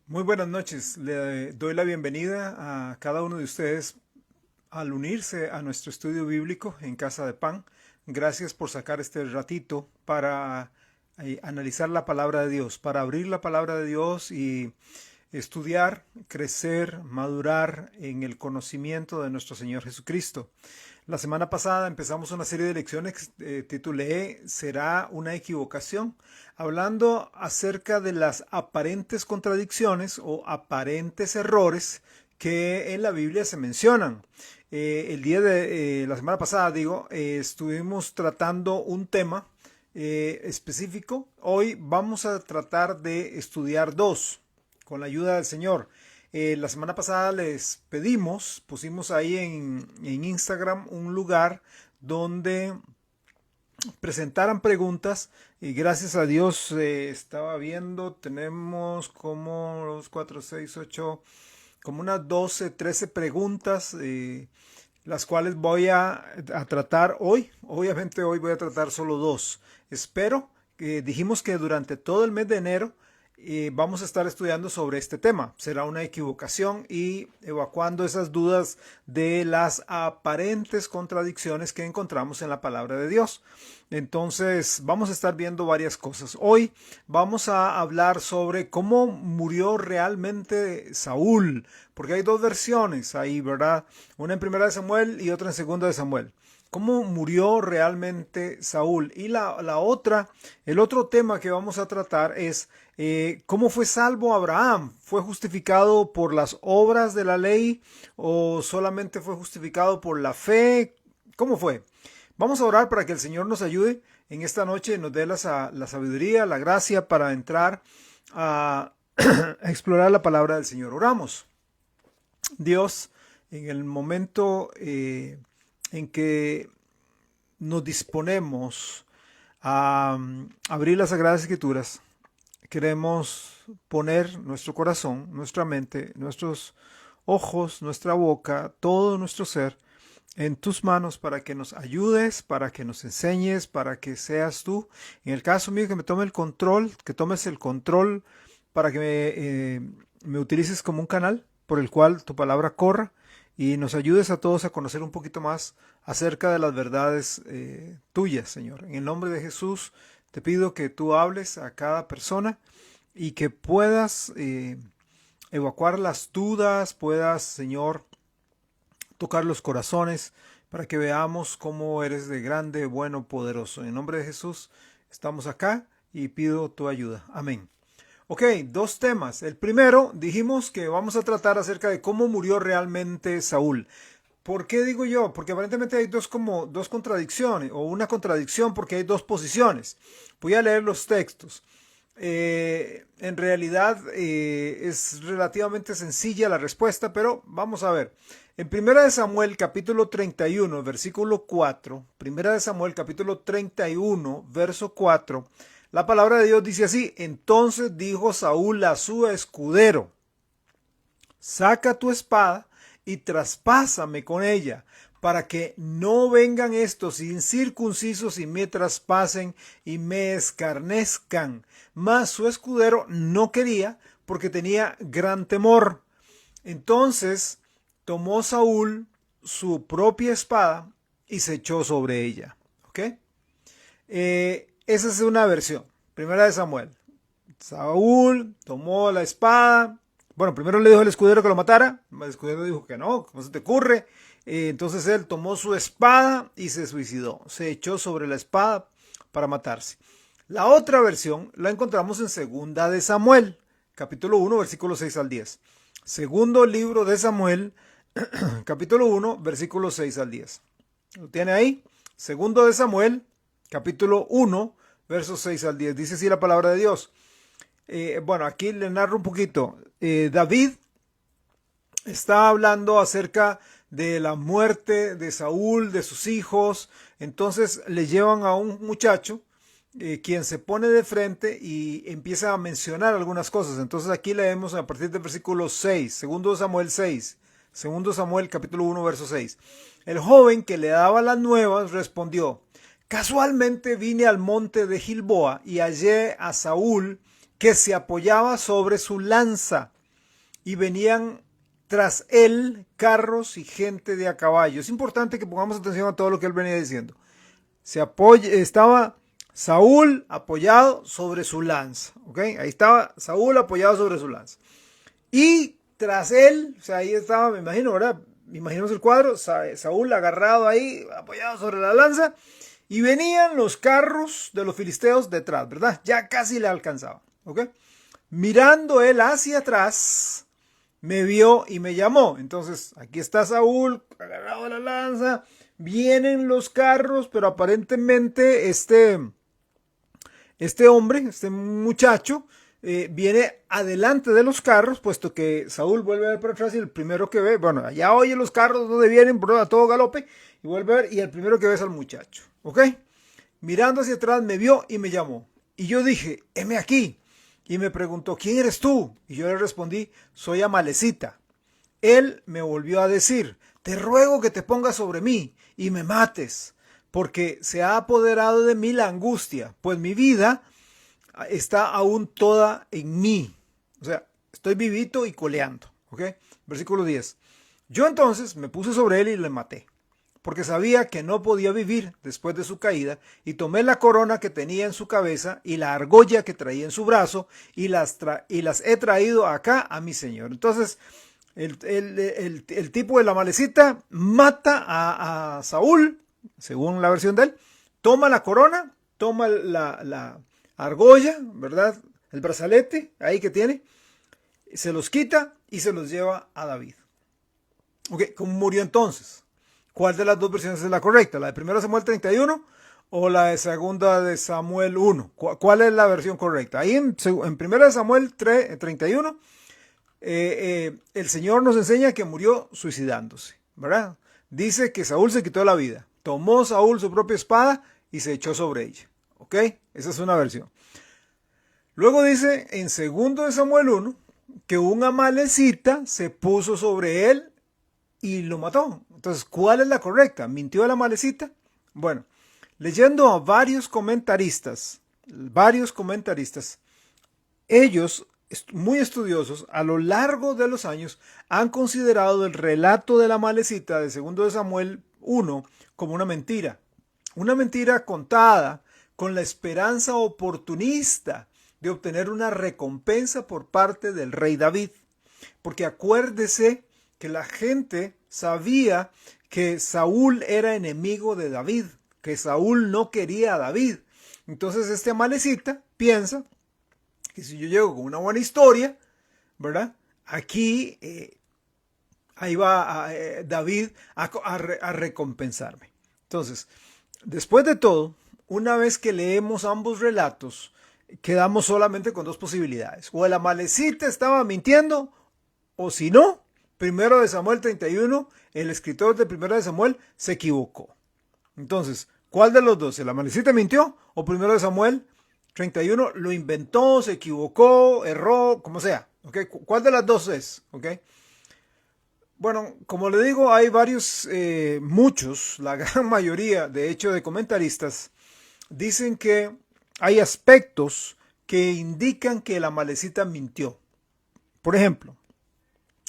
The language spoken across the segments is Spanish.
Muy buenas noches. Le doy la bienvenida a cada uno de ustedes al unirse a nuestro estudio bíblico en Casa de Pan. Gracias por sacar este ratito para analizar la palabra de Dios, para abrir la palabra de Dios y estudiar, crecer, madurar en el conocimiento de nuestro Señor Jesucristo. La semana pasada empezamos una serie de lecciones que titulé ¿Será una equivocación? Hablando acerca de las aparentes contradicciones o aparentes errores que en la Biblia se mencionan. El día de la semana pasada, estuvimos tratando un tema específico. Hoy vamos a tratar de estudiar dos, con la ayuda del Señor. La semana pasada les pusimos ahí en Instagram un lugar donde presentaran preguntas y gracias a Dios estaba viendo, tenemos como los 4, 6, 8, como unas 12, 13 preguntas, las cuales voy a tratar hoy. Obviamente hoy voy a tratar solo dos. Espero que dijimos que durante todo el mes de enero vamos a estar estudiando sobre este tema. Será una equivocación y evacuando esas dudas de las aparentes contradicciones que encontramos en la palabra de Dios. Entonces vamos a estar viendo varias cosas. Hoy vamos a hablar sobre cómo murió realmente Saúl, porque hay dos versiones ahí, ¿verdad? Una en Primera de Samuel y otra en Segunda de Samuel. Cómo murió realmente Saúl. Y la otra, el otro tema que vamos a tratar es cómo fue salvo Abraham. ¿Fue justificado por las obras de la ley o solamente fue justificado por la fe? ¿Cómo fue? Vamos a orar para que el Señor nos ayude en esta noche, nos dé la sabiduría, la gracia para entrar a, a explorar la palabra del Señor. Oramos. Dios, en el momento en que nos disponemos a abrir las Sagradas Escrituras, queremos poner nuestro corazón, nuestra mente, nuestros ojos, nuestra boca, todo nuestro ser en tus manos para que nos ayudes, para que nos enseñes, para que seas tú. En el caso mío, que me tome el control, que tomes el control para que me utilices como un canal por el cual tu palabra corra y nos ayudes a todos a conocer un poquito más acerca de las verdades tuyas, Señor. En el nombre de Jesús te pido que tú hables a cada persona y que puedas evacuar las dudas, puedas, Señor, tocar los corazones para que veamos cómo eres de grande, bueno, poderoso. En el nombre de Jesús estamos acá y pido tu ayuda. Amén. Ok, dos temas. El primero, dijimos que vamos a tratar acerca de cómo murió realmente Saúl. ¿Por qué digo yo? Porque aparentemente hay dos contradicciones, o una contradicción porque hay dos posiciones. Voy a leer los textos. En realidad es relativamente sencilla la respuesta, pero vamos a ver. En Primera de Samuel capítulo 31, versículo 4, Primera de Samuel capítulo 31, verso 4, la palabra de Dios dice así: entonces dijo Saúl a su escudero, saca tu espada y traspásame con ella, para que no vengan estos incircuncisos y me traspasen y me escarnezcan. Mas su escudero no quería, porque tenía gran temor. Entonces tomó Saúl su propia espada y se echó sobre ella. ¿Ok? Esa es una versión. Primera de Samuel. Saúl tomó la espada. Bueno, primero le dijo al escudero que lo matara. El escudero dijo que no, ¿cómo se te ocurre? Entonces él tomó su espada y se suicidó. Se echó sobre la espada para matarse. La otra versión la encontramos en Segunda de Samuel, capítulo 1, versículos 6 al 10. Segundo libro de Samuel, capítulo 1, versículos 6 al 10. ¿Lo tiene ahí? Segundo de Samuel, capítulo 1, versos 6 al 10. Dice así la palabra de Dios. Bueno, aquí le narro un poquito. David está hablando acerca de la muerte de Saúl, de sus hijos. Entonces le llevan a un muchacho, quien se pone de frente y empieza a mencionar algunas cosas. Entonces aquí leemos a partir del versículo 6, segundo Samuel 6, segundo Samuel capítulo 1, verso 6. El joven que le daba las nuevas respondió: casualmente vine al monte de Gilboa y hallé a Saúl que se apoyaba sobre su lanza y venían tras él carros y gente de a caballo. Es importante que pongamos atención a todo lo que él venía diciendo. Estaba Saúl apoyado sobre su lanza. ¿Okay? Ahí estaba Saúl apoyado sobre su lanza. Y tras él, o sea, ahí estaba, me imagino, ¿verdad? Imaginemos el cuadro, Saúl agarrado ahí, apoyado sobre la lanza, y venían los carros de los filisteos detrás, ¿verdad? Ya casi le alcanzaba, ¿ok? Mirando él hacia atrás, me vio y me llamó. Entonces, aquí está Saúl, agarrado a la lanza, vienen los carros, pero aparentemente este hombre, este muchacho, viene adelante de los carros, puesto que Saúl vuelve a ver para atrás y el primero que ve, bueno, allá oye los carros donde vienen, bro, a todo galope, y vuelve a ver y el primero que ve es al muchacho, ¿ok? Mirando hacia atrás me vio y me llamó. Y yo dije, heme aquí. Y me preguntó, ¿quién eres tú? Y yo le respondí, soy Amalecita. Él me volvió a decir, te ruego que te pongas sobre mí y me mates, porque se ha apoderado de mí la angustia, pues mi vida está aún toda en mí. O sea, estoy vivito y coleando. ¿Ok? Versículo 10. Yo entonces me puse sobre él y le maté, porque sabía que no podía vivir después de su caída, y tomé la corona que tenía en su cabeza y la argolla que traía en su brazo, y las he traído acá a mi señor. Entonces, el tipo de la Amalecita mata a Saúl, según la versión de él, toma la corona, toma la argolla, ¿verdad? El brazalete ahí que tiene, se los quita y se los lleva a David. Ok, ¿cómo murió entonces? ¿Cuál de las dos versiones es la correcta? ¿La de 1 Samuel 31 o la de 2 de Samuel 1? ¿Cuál es la versión correcta? Ahí en 1 Samuel 31, el Señor nos enseña que murió suicidándose, ¿verdad? Dice que Saúl se quitó la vida. Tomó Saúl su propia espada y se echó sobre ella. ¿Ok? Esa es una versión. Luego dice en 2 de Samuel 1 que un amalecita se puso sobre él y lo mató. Entonces, ¿cuál es la correcta? ¿Mintió el amalecita? Bueno, leyendo a varios comentaristas, ellos, muy estudiosos, a lo largo de los años, han considerado el relato de la Amalecita de 2 de Samuel 1 como una mentira contada con la esperanza oportunista de obtener una recompensa por parte del rey David. Porque acuérdese que la gente sabía que Saúl era enemigo de David, que Saúl no quería a David. Entonces este Amalecita piensa que si yo llego con una buena historia, ¿verdad? Aquí, ahí va David a recompensarme. Entonces, después de todo, una vez que leemos ambos relatos, quedamos solamente con dos posibilidades. O el Amalecita estaba mintiendo, o si no, 1 de Samuel 31, el escritor de 1 de Samuel se equivocó. Entonces, ¿cuál de los dos? ¿El Amalecita mintió o 1 de Samuel 31 lo inventó, se equivocó, erró, como sea? ¿Okay? ¿Cuál de las dos es? ¿Okay? Bueno, como le digo, hay muchos, la gran mayoría, de hecho, de comentaristas, dicen que hay aspectos que indican que el Amalecita mintió. Por ejemplo,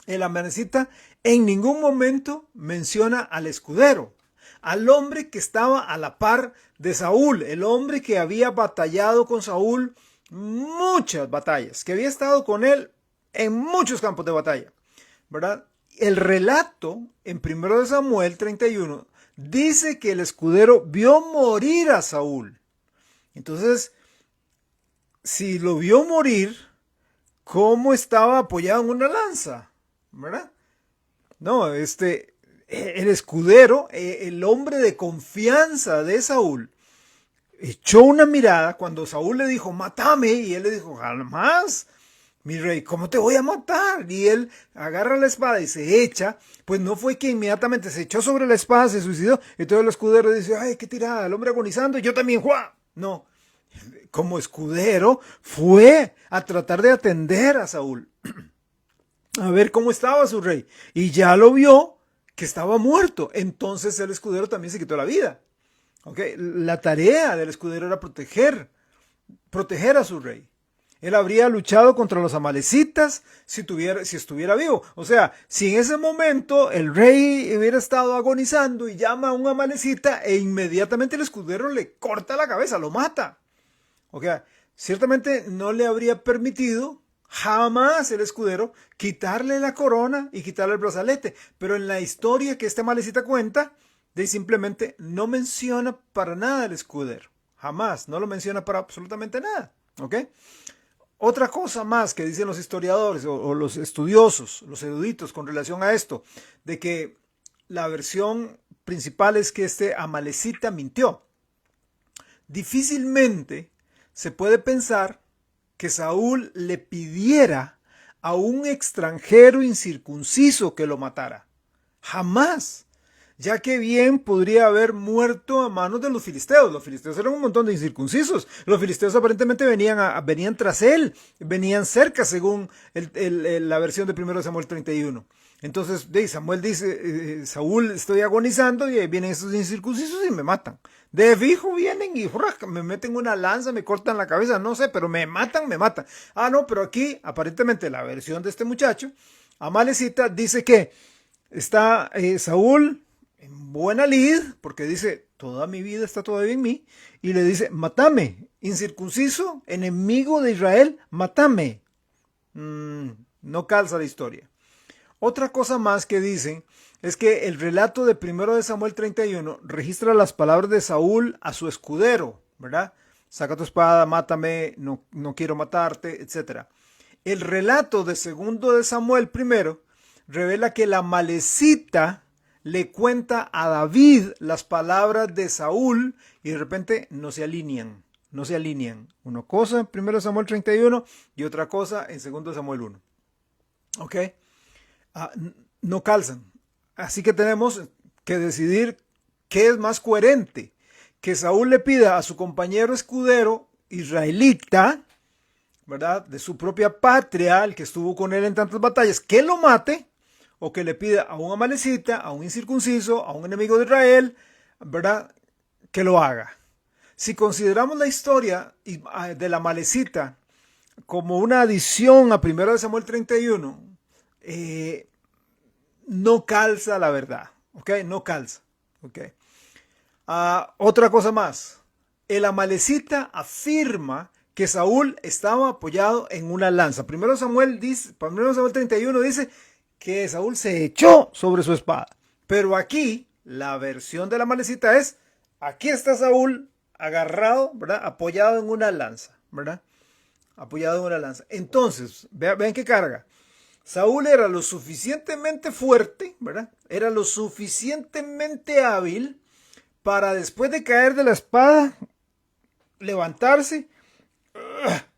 el Amalecita en ningún momento menciona al escudero, al hombre que estaba a la par de Saúl, el hombre que había batallado con Saúl muchas batallas, que había estado con él en muchos campos de batalla, ¿verdad? El relato en 1 de Samuel 31 dice que el escudero vio morir a Saúl. Entonces, si lo vio morir, ¿cómo estaba apoyado en una lanza? ¿Verdad? No, el escudero, el hombre de confianza de Saúl, echó una mirada cuando Saúl le dijo, mátame, y él le dijo, jamás, mi rey, ¿cómo te voy a matar? Y él agarra la espada y se echa, pues no fue que inmediatamente se echó sobre la espada, se suicidó, y todo el escudero dice, ay, qué tirada, el hombre agonizando, y yo también, ¡juá! No, como escudero fue a tratar de atender a Saúl, a ver cómo estaba su rey, y ya lo vio que estaba muerto, entonces el escudero también se quitó la vida. ¿Okay? La tarea del escudero era proteger a su rey. Él habría luchado contra los amalecitas si estuviera vivo. O sea, si en ese momento el rey hubiera estado agonizando y llama a un amalecita e inmediatamente el escudero le corta la cabeza, lo mata. O sea, ciertamente no le habría permitido jamás el escudero quitarle la corona y quitarle el brazalete. Pero en la historia que este amalecita cuenta, de simplemente no menciona para nada el escudero. Jamás, no lo menciona para absolutamente nada. ¿Ok? Otra cosa más que dicen los historiadores o los estudiosos, los eruditos con relación a esto, de que la versión principal es que este amalecita mintió. Difícilmente se puede pensar que Saúl le pidiera a un extranjero incircunciso que lo matara. Jamás. Ya que bien podría haber muerto a manos de los filisteos. Los filisteos eran un montón de incircuncisos. Los filisteos aparentemente venían tras él, venían cerca según la versión de 1 Samuel 31. Entonces Samuel dice, Saúl, estoy agonizando y vienen esos incircuncisos y me matan. De fijo vienen y me meten una lanza, me cortan la cabeza, no sé, pero me matan, me matan. Ah, no, pero aquí aparentemente la versión de este muchacho, Amalecita, dice que está Saúl en buena lid, porque dice, toda mi vida está todavía en mí, y le dice, matame, incircunciso, enemigo de Israel, matame. No calza la historia. Otra cosa más que dicen es que el relato de 1 Samuel 31 registra las palabras de Saúl a su escudero, ¿verdad? Saca tu espada, mátame, no quiero matarte, etc. El relato de 2 Samuel 1 revela que la amalecita le cuenta a David las palabras de Saúl y de repente no se alinean. Una cosa en 1 Samuel 31 y otra cosa en 2 Samuel 1. ¿Ok? No calzan. Así que tenemos que decidir qué es más coherente. Que Saúl le pida a su compañero escudero israelita, ¿verdad? De su propia patria, el que estuvo con él en tantas batallas, que lo mate, o que le pida a un amalecita, a un incircunciso, a un enemigo de Israel, ¿verdad? Que lo haga. Si consideramos la historia de la amalecita como una adición a 1 Samuel 31, no calza la verdad, ¿ok? No calza, ¿ok? Otra cosa más, el amalecita afirma que Saúl estaba apoyado en una lanza. 1 Samuel 31 dice que Saúl se echó sobre su espada, pero aquí la versión de la amalecita es, aquí está Saúl agarrado, ¿verdad? Apoyado en una lanza, ¿verdad? Apoyado en una lanza. Entonces, vean qué carga. Saúl era lo suficientemente fuerte, ¿verdad? Era lo suficientemente hábil para después de caer de la espada, levantarse,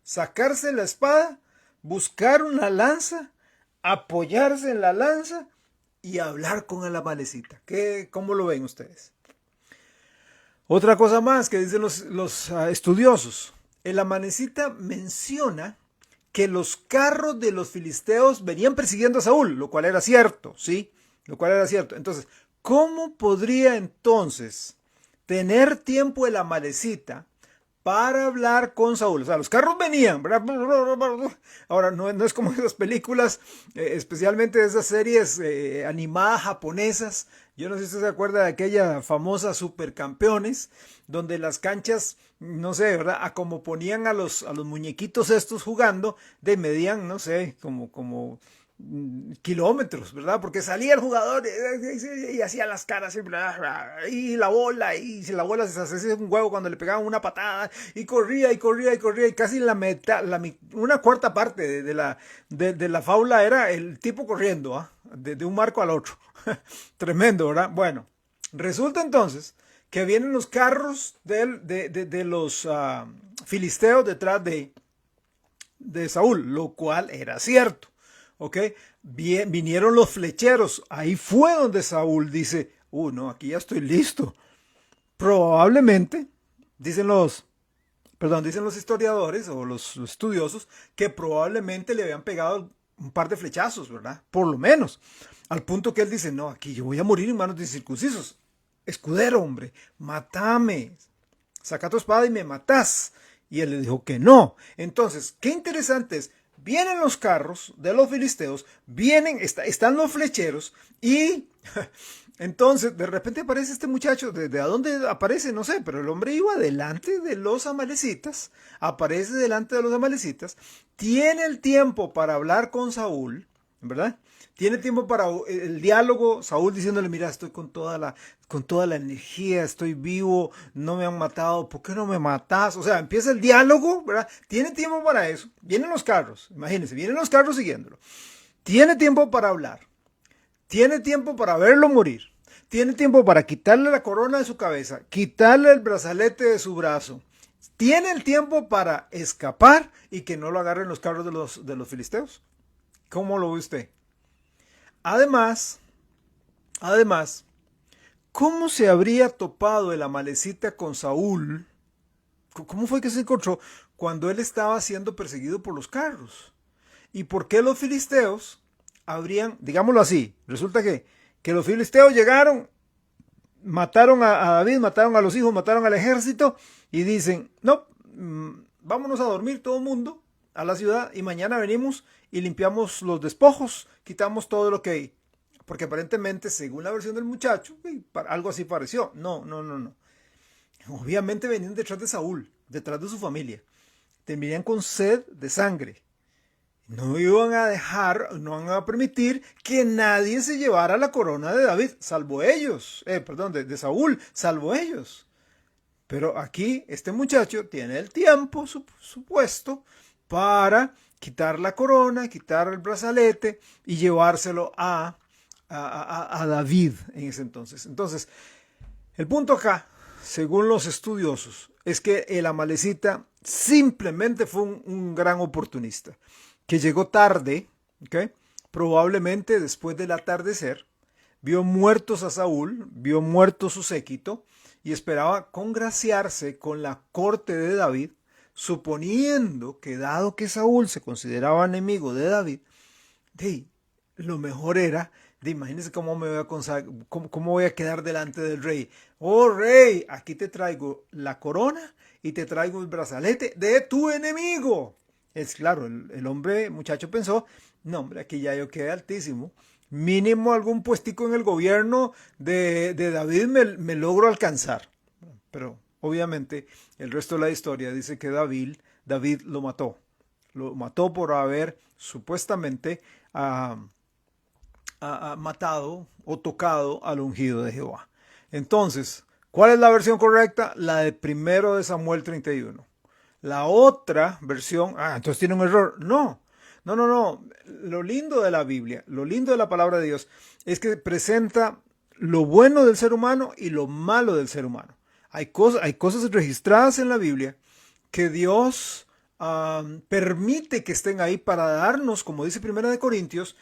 sacarse la espada, buscar una lanza, apoyarse en la lanza y hablar con el amalecita. ¿Cómo lo ven ustedes? Otra cosa más que dicen los estudiosos. El amalecita menciona que los carros de los filisteos venían persiguiendo a Saúl, lo cual era cierto, ¿sí? Lo cual era cierto. Entonces, ¿cómo podría entonces tener tiempo el amalecita para hablar con Saúl? O sea, los carros venían, ¿verdad? Ahora, no es como esas películas, especialmente esas series animadas japonesas. Yo no sé si usted se acuerda de aquella famosa Supercampeones, donde las canchas, no sé, ¿verdad? A como ponían a los muñequitos estos jugando, medían, no sé, como kilómetros, ¿verdad? Porque salía el jugador y hacía las caras y la bola, y si la bola se hacía un huevo cuando le pegaban una patada, y corría y casi la mitad, una cuarta parte de la faula era el tipo corriendo, ¿ah? De un marco al otro. Tremendo, ¿verdad? Bueno, resulta entonces que vienen los carros de los filisteos detrás de Saúl, lo cual era cierto. ¿Ok? Vinieron los flecheros. Ahí fue donde Saúl dice, no, aquí ya estoy listo. Probablemente, dicen los historiadores o los estudiosos, que probablemente le habían pegado un par de flechazos, ¿verdad? Por lo menos. Al punto que él dice, no, aquí yo voy a morir en manos de incircuncisos. Escudero, hombre, matame. Saca tu espada y me matás. Y él le dijo que no. Entonces, qué interesante es. Vienen los carros de los filisteos, están los flecheros y entonces de repente aparece este muchacho, ¿de a dónde aparece? No sé, pero el hombre iba delante de los amalecitas, aparece delante de los amalecitas, tiene el tiempo para hablar con Saúl, ¿verdad? Tiene tiempo para el diálogo, Saúl diciéndole, mira, estoy con toda la energía, estoy vivo, no me han matado, ¿por qué no me matas? O sea, empieza el diálogo, ¿verdad? Tiene tiempo para eso. Vienen los carros, imagínense, vienen los carros siguiéndolo. Tiene tiempo para hablar, tiene tiempo para verlo morir, tiene tiempo para quitarle la corona de su cabeza, quitarle el brazalete de su brazo. Tiene el tiempo para escapar y que no lo agarren los carros de los filisteos. ¿Cómo lo ve usted? Además, ¿cómo se habría topado el amalecita con Saúl? ¿Cómo fue que se encontró cuando él estaba siendo perseguido por los carros? ¿Y por qué los filisteos habrían, digámoslo así, resulta que los filisteos llegaron, mataron a David, mataron a los hijos, mataron al ejército y dicen, no, vámonos a dormir todo el mundo a la ciudad y mañana venimos y limpiamos los despojos, quitamos todo lo que hay. Porque aparentemente, según la versión del muchacho, algo así pareció. No. Obviamente venían detrás de Saúl, detrás de su familia. Terminarían con sed de sangre. No iban a dejar, no van a permitir que nadie se llevara la corona de David, salvo ellos. De Saúl, salvo ellos. Pero aquí este muchacho tiene el tiempo supuesto para quitar la corona, quitar el brazalete y llevárselo a David en ese entonces. Entonces, el punto acá, según los estudiosos, es que el amalecita simplemente fue un gran oportunista, que llegó tarde, ¿okay? Probablemente después del atardecer, vio muertos a Saúl, vio muerto su séquito y esperaba congraciarse con la corte de David, suponiendo que dado que Saúl se consideraba enemigo de David, lo mejor era imagínense cómo cómo voy a quedar delante del rey. Oh rey, aquí te traigo la corona y te traigo el brazalete de tu enemigo. Es claro, el hombre, muchacho pensó, no hombre, aquí ya yo quedé altísimo. Mínimo algún puestico en el gobierno de David me logro alcanzar. Pero obviamente el resto de la historia dice que David lo mató. Lo mató por haber supuestamente matado o tocado al ungido de Jehová. Entonces, ¿cuál es la versión correcta? La de 1 Samuel 31. La otra versión, entonces tiene un error. No. Lo lindo de la Biblia, lo lindo de la palabra de Dios, es que presenta lo bueno del ser humano y lo malo del ser humano. Hay cosas registradas en la Biblia que Dios permite que estén ahí para darnos, como dice Primera de Corintios,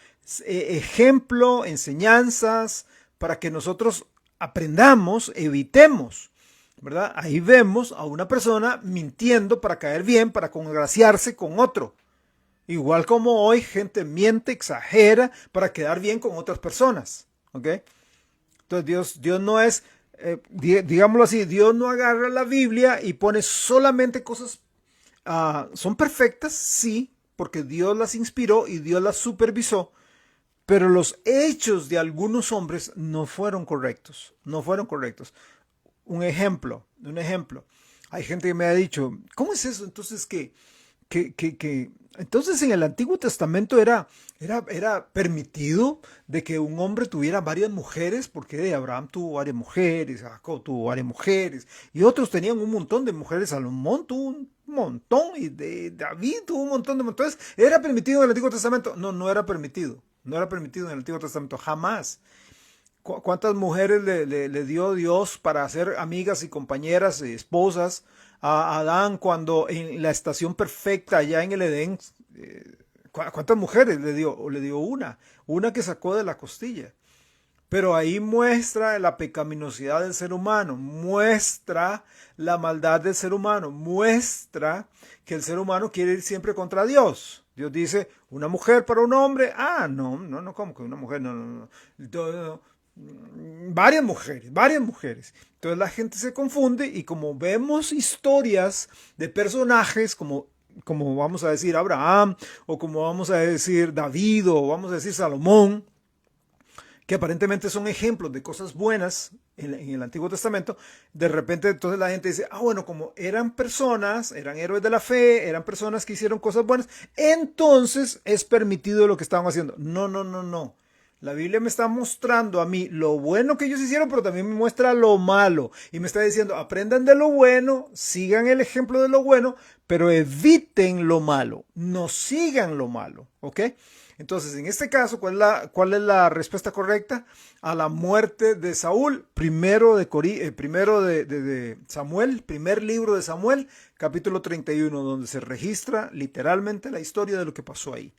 ejemplo, enseñanzas, para que nosotros aprendamos, evitemos, ¿verdad? Ahí vemos a una persona mintiendo para caer bien, para congraciarse con otro. Igual como hoy gente miente, exagera para quedar bien con otras personas, ¿ok? Entonces Dios no es, digámoslo así, Dios no agarra la Biblia y pone solamente cosas. Son perfectas, sí, porque Dios las inspiró y Dios las supervisó, pero los hechos de algunos hombres no fueron correctos, no fueron correctos. Un ejemplo. Hay gente que me ha dicho, ¿cómo es eso? Entonces entonces en el Antiguo Testamento era permitido de que un hombre tuviera varias mujeres, porque Abraham tuvo varias mujeres, Jacob tuvo varias mujeres, y otros tenían un montón de mujeres, Salomón tuvo un montón, y de David tuvo un montón de mujeres. ¿Era permitido en el Antiguo Testamento? No era permitido. No era permitido en el Antiguo Testamento, jamás. ¿Cuántas mujeres le dio Dios para ser amigas y compañeras y esposas a Adán cuando en la estación perfecta allá en el Edén? ¿Cuántas mujeres le dio? O le dio una que sacó de la costilla. Pero ahí muestra la pecaminosidad del ser humano, muestra la maldad del ser humano, muestra que el ser humano quiere ir siempre contra Dios. Dios dice, una mujer para un hombre, no, como que una mujer, no. varias mujeres, varias mujeres. Entonces la gente se confunde y como vemos historias de personajes como vamos a decir Abraham o como vamos a decir David o vamos a decir Salomón, que aparentemente son ejemplos de cosas buenas en el Antiguo Testamento, de repente entonces la gente dice, bueno, como eran personas, eran héroes de la fe, eran personas que hicieron cosas buenas, entonces es permitido lo que estaban haciendo. No, no, no, no. La Biblia me está mostrando a mí lo bueno que ellos hicieron, pero también me muestra lo malo. Y me está diciendo, aprendan de lo bueno, sigan el ejemplo de lo bueno, pero eviten lo malo, no sigan lo malo, ¿ok? Entonces, en este caso, ¿cuál es la respuesta correcta? A la muerte de Saúl, primero de Samuel, primer libro de Samuel, capítulo 31, donde se registra literalmente la historia de lo que pasó ahí.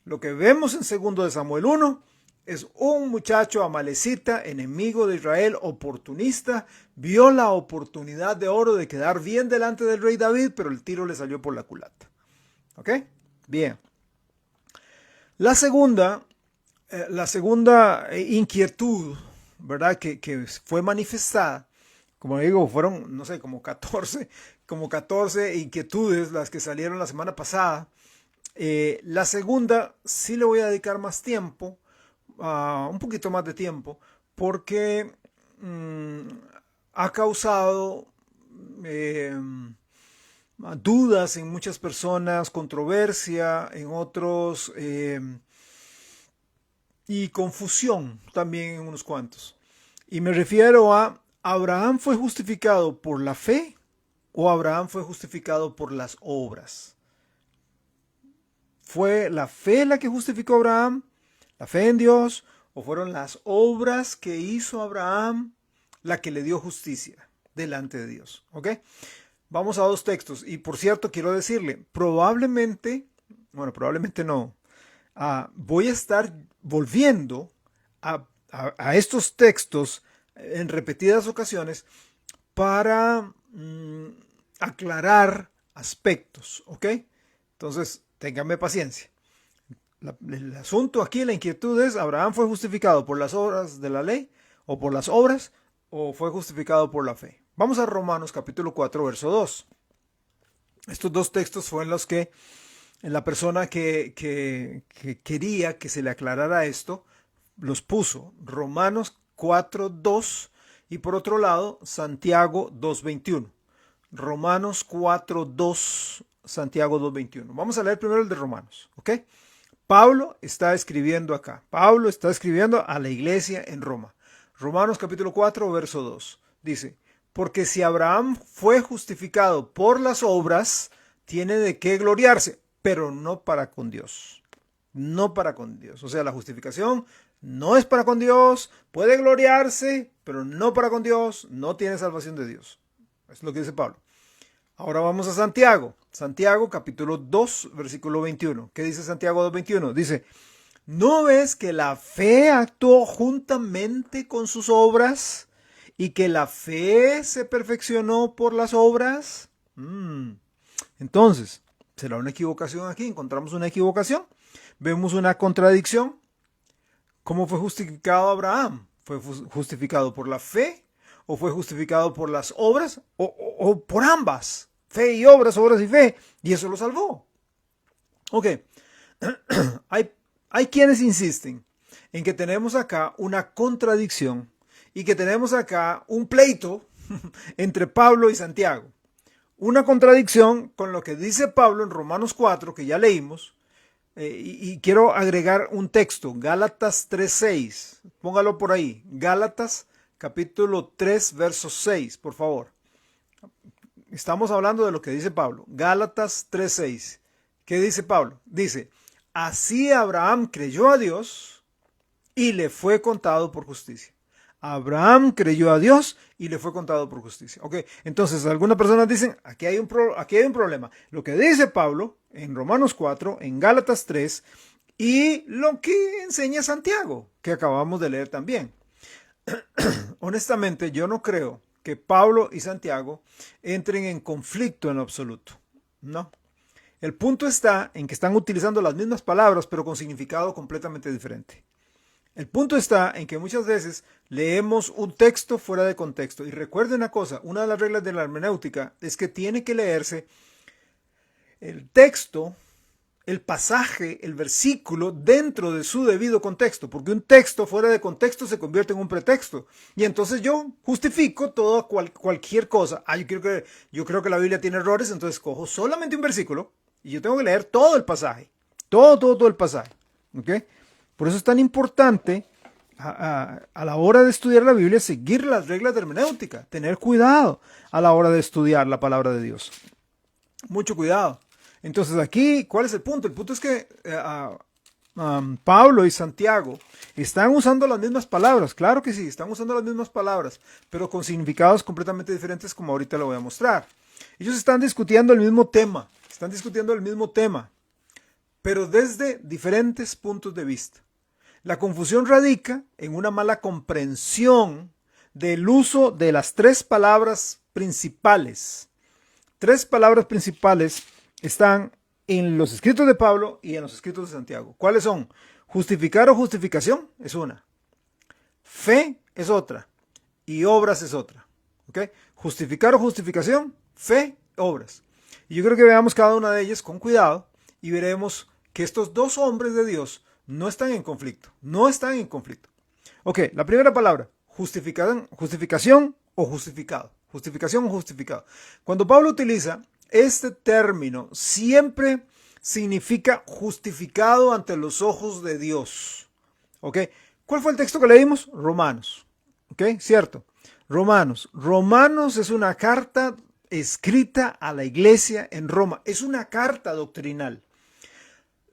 Lo que vemos en segundo de Samuel 1 es un muchacho amalecita, enemigo de Israel, oportunista, vio la oportunidad de oro de quedar bien delante del rey David, pero el tiro le salió por la culata. ¿Ok? Bien. La segunda inquietud, ¿verdad? Que fue manifestada, como digo, fueron, no sé, como 14 inquietudes las que salieron la semana pasada. La segunda sí le voy a dedicar más tiempo, un poquito más de tiempo, porque ha causado dudas en muchas personas, controversia en otros y confusión también en unos cuantos. Y me refiero a, ¿Abraham fue justificado por la fe o Abraham fue justificado por las obras? ¿Fue la fe la que justificó a Abraham, la fe en Dios, o fueron las obras que hizo Abraham la que le dio justicia delante de Dios? ¿Ok? Vamos a dos textos. Y por cierto, quiero decirle, probablemente no, voy a estar volviendo a estos textos en repetidas ocasiones para aclarar aspectos, ¿ok? Entonces, ténganme paciencia. El asunto aquí, la inquietud es, ¿Abraham fue justificado por las obras de la ley o por las obras o fue justificado por la fe? Vamos a Romanos capítulo 4, verso 2. Estos dos textos fueron los que la persona que quería que se le aclarara esto, los puso. Romanos 4, 2 y por otro lado, Santiago 2, 21. Romanos 4, 2, Santiago 2, 21. Vamos a leer primero el de Romanos, ¿ok? Pablo está escribiendo acá. Pablo está escribiendo a la iglesia en Roma. Romanos capítulo 4, verso 2. Dice, porque si Abraham fue justificado por las obras, tiene de qué gloriarse, pero no para con Dios. No para con Dios. O sea, la justificación no es para con Dios, puede gloriarse, pero no para con Dios, no tiene salvación de Dios. Es lo que dice Pablo. Ahora vamos a Santiago. Santiago capítulo 2, versículo 21. ¿Qué dice Santiago 2, 21? Dice, ¿no ves que la fe actuó juntamente con sus obras y que la fe se perfeccionó por las obras? Entonces, ¿será una equivocación aquí? ¿Encontramos una equivocación? ¿Vemos una contradicción? ¿Cómo fue justificado Abraham? ¿Fue justificado por la fe? ¿O fue justificado por las obras? ¿O por ambas? Fe y obras, obras y fe. Y eso lo salvó. Ok. Hay quienes insisten en que tenemos acá una contradicción y que tenemos acá un pleito entre Pablo y Santiago. Una contradicción con lo que dice Pablo en Romanos 4, que ya leímos, y quiero agregar un texto, Gálatas 3:6. Póngalo por ahí. Gálatas capítulo 3, verso 6, por favor. Estamos hablando de lo que dice Pablo. Gálatas 3:6. ¿Qué dice Pablo? Dice, así Abraham creyó a Dios y le fue contado por justicia. Abraham creyó a Dios y le fue contado por justicia. Ok, entonces algunas personas dicen, aquí hay un problema. Lo que dice Pablo en Romanos 4, en Gálatas 3 y lo que enseña Santiago, que acabamos de leer también. Honestamente, yo no creo que Pablo y Santiago entren en conflicto en lo absoluto. No. El punto está en que están utilizando las mismas palabras, pero con significado completamente diferente. El punto está en que muchas veces leemos un texto fuera de contexto. Y recuerden una cosa, una de las reglas de la hermenéutica es que tiene que leerse el texto, el pasaje, el versículo dentro de su debido contexto, porque un texto fuera de contexto se convierte en un pretexto. Y entonces yo justifico cualquier cosa. Yo creo que la Biblia tiene errores, entonces cojo solamente un versículo y yo tengo que leer todo el pasaje. Todo el pasaje. ¿Ok? Por eso es tan importante a la hora de estudiar la Biblia seguir las reglas de hermenéutica, tener cuidado a la hora de estudiar la palabra de Dios. Mucho cuidado. Entonces aquí, ¿cuál es el punto? El punto es que Pablo y Santiago están usando las mismas palabras. Claro que sí, están usando las mismas palabras, pero con significados completamente diferentes, como ahorita lo voy a mostrar. Ellos están discutiendo el mismo tema, pero desde diferentes puntos de vista. La confusión radica en una mala comprensión del uso de las tres palabras principales. Tres palabras principales están en los escritos de Pablo y en los escritos de Santiago. ¿Cuáles son? Justificar o justificación es una. Fe es otra. Y obras es otra. ¿Ok? Justificar o justificación, fe, obras. Y yo creo que veamos cada una de ellas con cuidado y veremos que estos dos hombres de Dios no están en conflicto. Ok, la primera palabra, justificación o justificado. Justificación o justificado. Cuando Pablo utiliza este término, siempre significa justificado ante los ojos de Dios. ¿Ok? ¿Cuál fue el texto que leímos? Romanos. ¿Ok? ¿Cierto? Romanos. Romanos es una carta escrita a la iglesia en Roma. Es una carta doctrinal.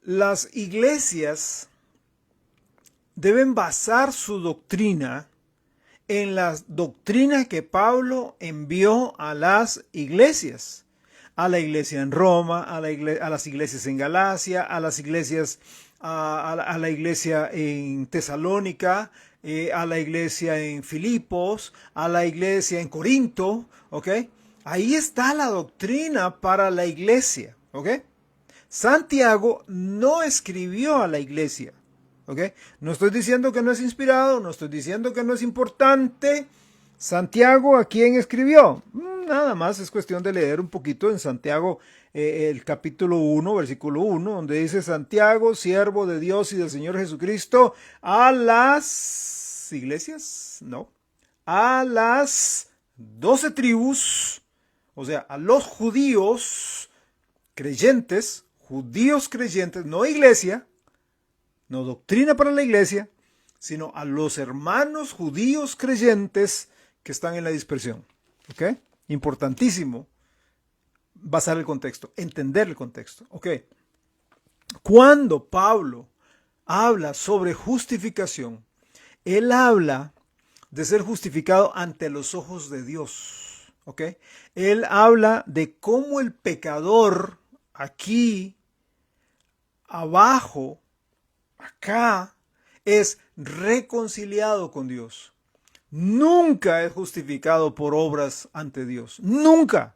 Las iglesias deben basar su doctrina en la doctrina que Pablo envió a las iglesias. A la iglesia en Roma, a las iglesias en Galacia, a las iglesias, a la iglesia en Tesalónica, a la iglesia en Filipos, a la iglesia en Corinto, ¿ok? Ahí está la doctrina para la iglesia, ¿ok? Santiago no escribió a la iglesia, ¿ok? No estoy diciendo que no es inspirado, no estoy diciendo que no es importante. Santiago, ¿a quién escribió? Nada más es cuestión de leer un poquito en Santiago, el capítulo 1, versículo 1, donde dice: Santiago, siervo de Dios y del Señor Jesucristo, a las iglesias, no, a las 12 tribus, o sea, a los judíos creyentes, no iglesia, no doctrina para la iglesia, sino a los hermanos judíos creyentes que están en la dispersión. ¿Ok? Importantísimo basar el contexto, entender el contexto. ¿Ok? Cuando Pablo habla sobre justificación, él habla de ser justificado ante los ojos de Dios. ¿Ok? Él habla de cómo el pecador aquí, abajo, acá, es reconciliado con Dios. Nunca es justificado por obras ante Dios. Nunca.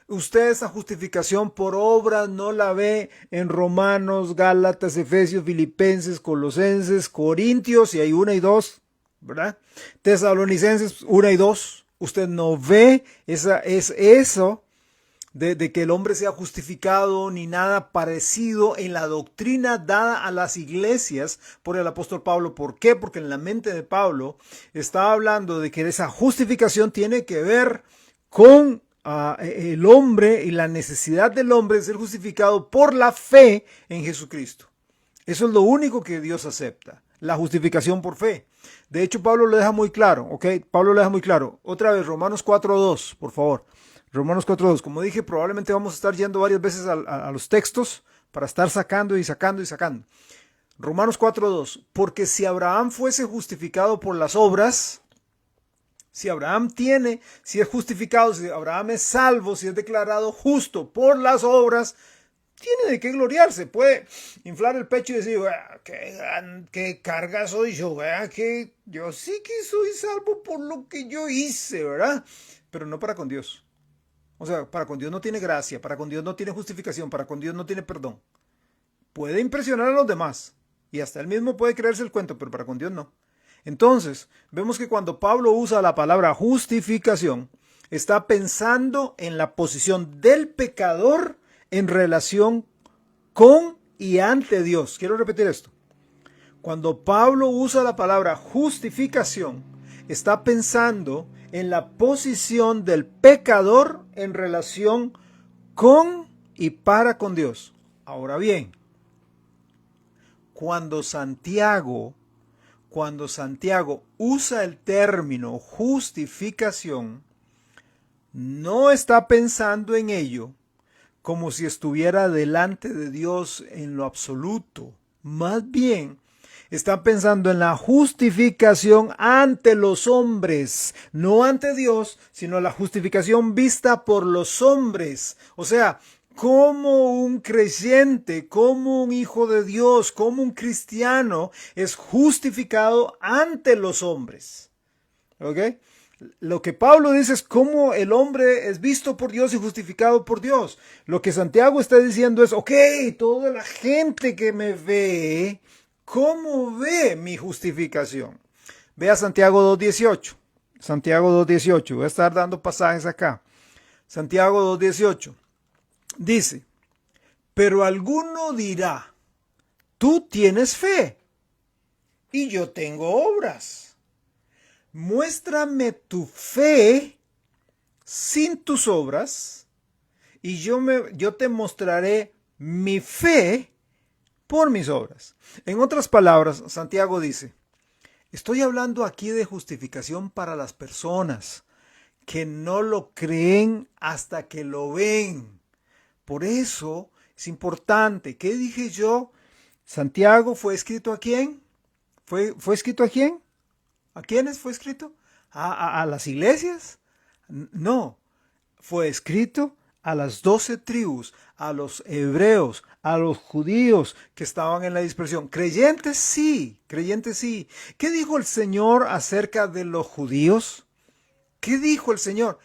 Usted esa justificación por obras no la ve en Romanos, Gálatas, Efesios, Filipenses, Colosenses, Corintios, y hay 1 y 2, ¿verdad? Tesalonicenses 1 y 2. Usted no ve eso de que el hombre sea justificado ni nada parecido en la doctrina dada a las iglesias por el apóstol Pablo. ¿Por qué? Porque en la mente de Pablo está hablando de que esa justificación tiene que ver con el hombre y la necesidad del hombre de ser justificado por la fe en Jesucristo. Eso es lo único que Dios acepta, la justificación por fe. De hecho, Pablo lo deja muy claro, ¿ok? Pablo lo deja muy claro. Otra vez, Romanos 4:2, por favor. Romanos 4:2. Como dije, probablemente vamos a estar yendo varias veces a los textos para estar sacando y sacando y sacando. Romanos 4:2. Porque si Abraham fuese justificado por las obras, si es justificado, si Abraham es salvo, si es declarado justo por las obras, tiene de qué gloriarse. Puede inflar el pecho y decir: qué carga soy yo, ¿verdad? Que yo sí que soy salvo por lo que yo hice, ¿verdad? Pero no para con Dios. O sea, para con Dios no tiene gracia, para con Dios no tiene justificación, para con Dios no tiene perdón. Puede impresionar a los demás, Y hasta él mismo puede creerse el cuento, pero para con Dios no. Entonces, vemos que cuando Pablo usa la palabra justificación, está pensando en la posición del pecador en relación con y ante Dios. Quiero repetir esto. Cuando Pablo usa la palabra justificación, está pensando en la posición del pecador en relación con y para con Dios. Ahora bien, cuando Santiago usa el término justificación, no está pensando en ello como si estuviera delante de Dios en lo absoluto. Más bien, está pensando en la justificación ante los hombres, no ante Dios, sino la justificación vista por los hombres. O sea, como un creyente, como un hijo de Dios, como un cristiano es justificado ante los hombres. ¿Ok? Lo que Pablo dice es cómo el hombre es visto por Dios y justificado por Dios. Lo que Santiago está diciendo es, ok, toda la gente que me ve, ¿cómo ve mi justificación? Vea Santiago 2.18. Santiago 2.18. Voy a estar dando pasajes acá. Santiago 2.18. Dice, pero alguno dirá, tú tienes fe y yo tengo obras. Muéstrame tu fe sin tus obras y yo te mostraré mi fe por mis obras. En otras palabras, Santiago dice, estoy hablando aquí de justificación para las personas que no lo creen hasta que lo ven. Por eso es importante. ¿Qué dije yo? Santiago fue escrito ¿a quién? ¿Fue escrito a quién? ¿A quiénes fue escrito? ¿A las iglesias? No, fue escrito a las 12 tribus, a los hebreos, a los judíos que estaban en la dispersión. Creyentes sí, creyentes sí. ¿Qué dijo el Señor acerca de los judíos? ¿Qué dijo el Señor?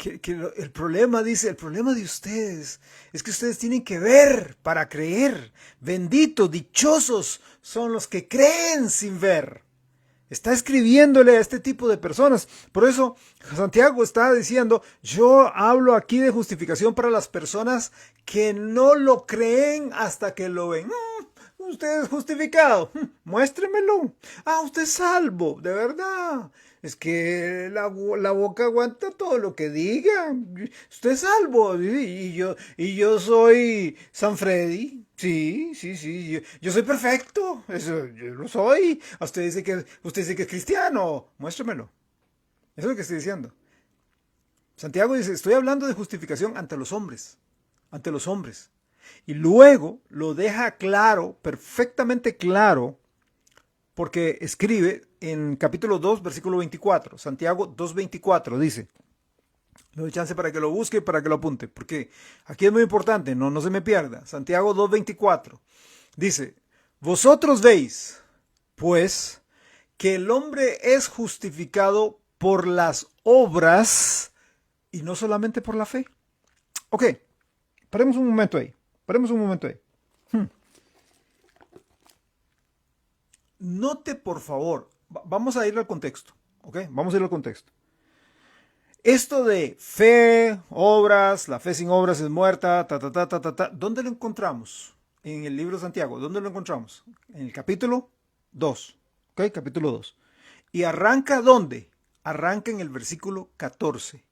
El problema, dice, el problema de ustedes es que ustedes tienen que ver para creer. Benditos, dichosos son los que creen sin ver. Está escribiéndole a este tipo de personas. Por eso Santiago está diciendo, yo hablo aquí de justificación para las personas que no lo creen hasta que lo ven. Usted es justificado. Muéstremelo. Usted es salvo, de verdad. Es que la boca aguanta todo lo que diga. Usted es salvo. Y yo soy San Freddy. Sí. Yo soy perfecto. Eso, yo lo soy. Usted dice que es cristiano. Muéstremelo. Eso es lo que estoy diciendo. Santiago dice, estoy hablando de justificación ante los hombres. Ante los hombres. Y luego lo deja claro, perfectamente claro, porque escribe en capítulo 2, versículo 24, Santiago 2.24, dice, le doy chance para que lo busque y para que lo apunte, porque aquí es muy importante, no se me pierda. Santiago 2.24 dice, vosotros veis, pues, que el hombre es justificado por las obras y no solamente por la fe. Ok, paremos un momento ahí. Note, por favor, vamos a ir al contexto, ¿ok? Vamos a ir al contexto. Esto de fe, obras, la fe sin obras es muerta, ¿dónde lo encontramos? En el libro de Santiago, ¿dónde lo encontramos? En el capítulo 2, ¿ok? Capítulo 2. ¿Y arranca dónde? Arranca en el versículo 14,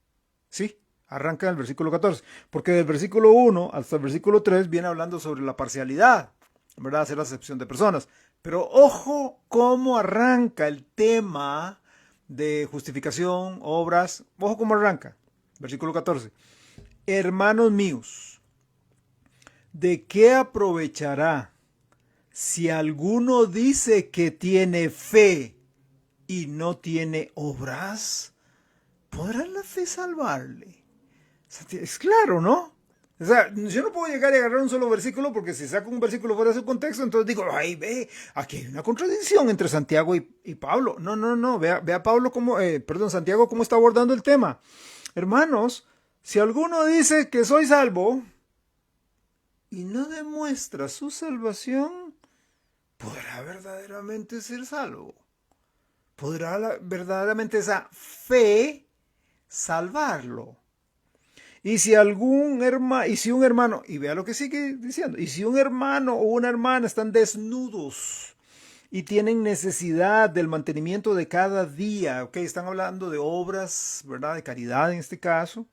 ¿sí? Arranca en el versículo 14, porque del versículo 1 hasta el versículo 3 viene hablando sobre la parcialidad, ¿verdad? Hacer la acepción de personas. Pero ojo cómo arranca el tema de justificación, obras. Ojo cómo arranca. Versículo 14. Hermanos míos, ¿de qué aprovechará si alguno dice que tiene fe y no tiene obras? ¿Podrá la fe salvarle? Es claro, ¿no? O sea, yo no puedo llegar y agarrar un solo versículo porque si saco un versículo fuera de su contexto, entonces digo, ay, ve, aquí hay una contradicción entre Santiago y Pablo. No, vea Pablo Santiago cómo está abordando el tema. Hermanos, si alguno dice que soy salvo y no demuestra su salvación, ¿podrá verdaderamente ser salvo? ¿Podrá verdaderamente esa fe salvarlo? Y si un hermano, y vea lo que sigue diciendo, y si un hermano o una hermana están desnudos y tienen necesidad del mantenimiento de cada día, ok, están hablando de obras, ¿verdad? De caridad en este caso.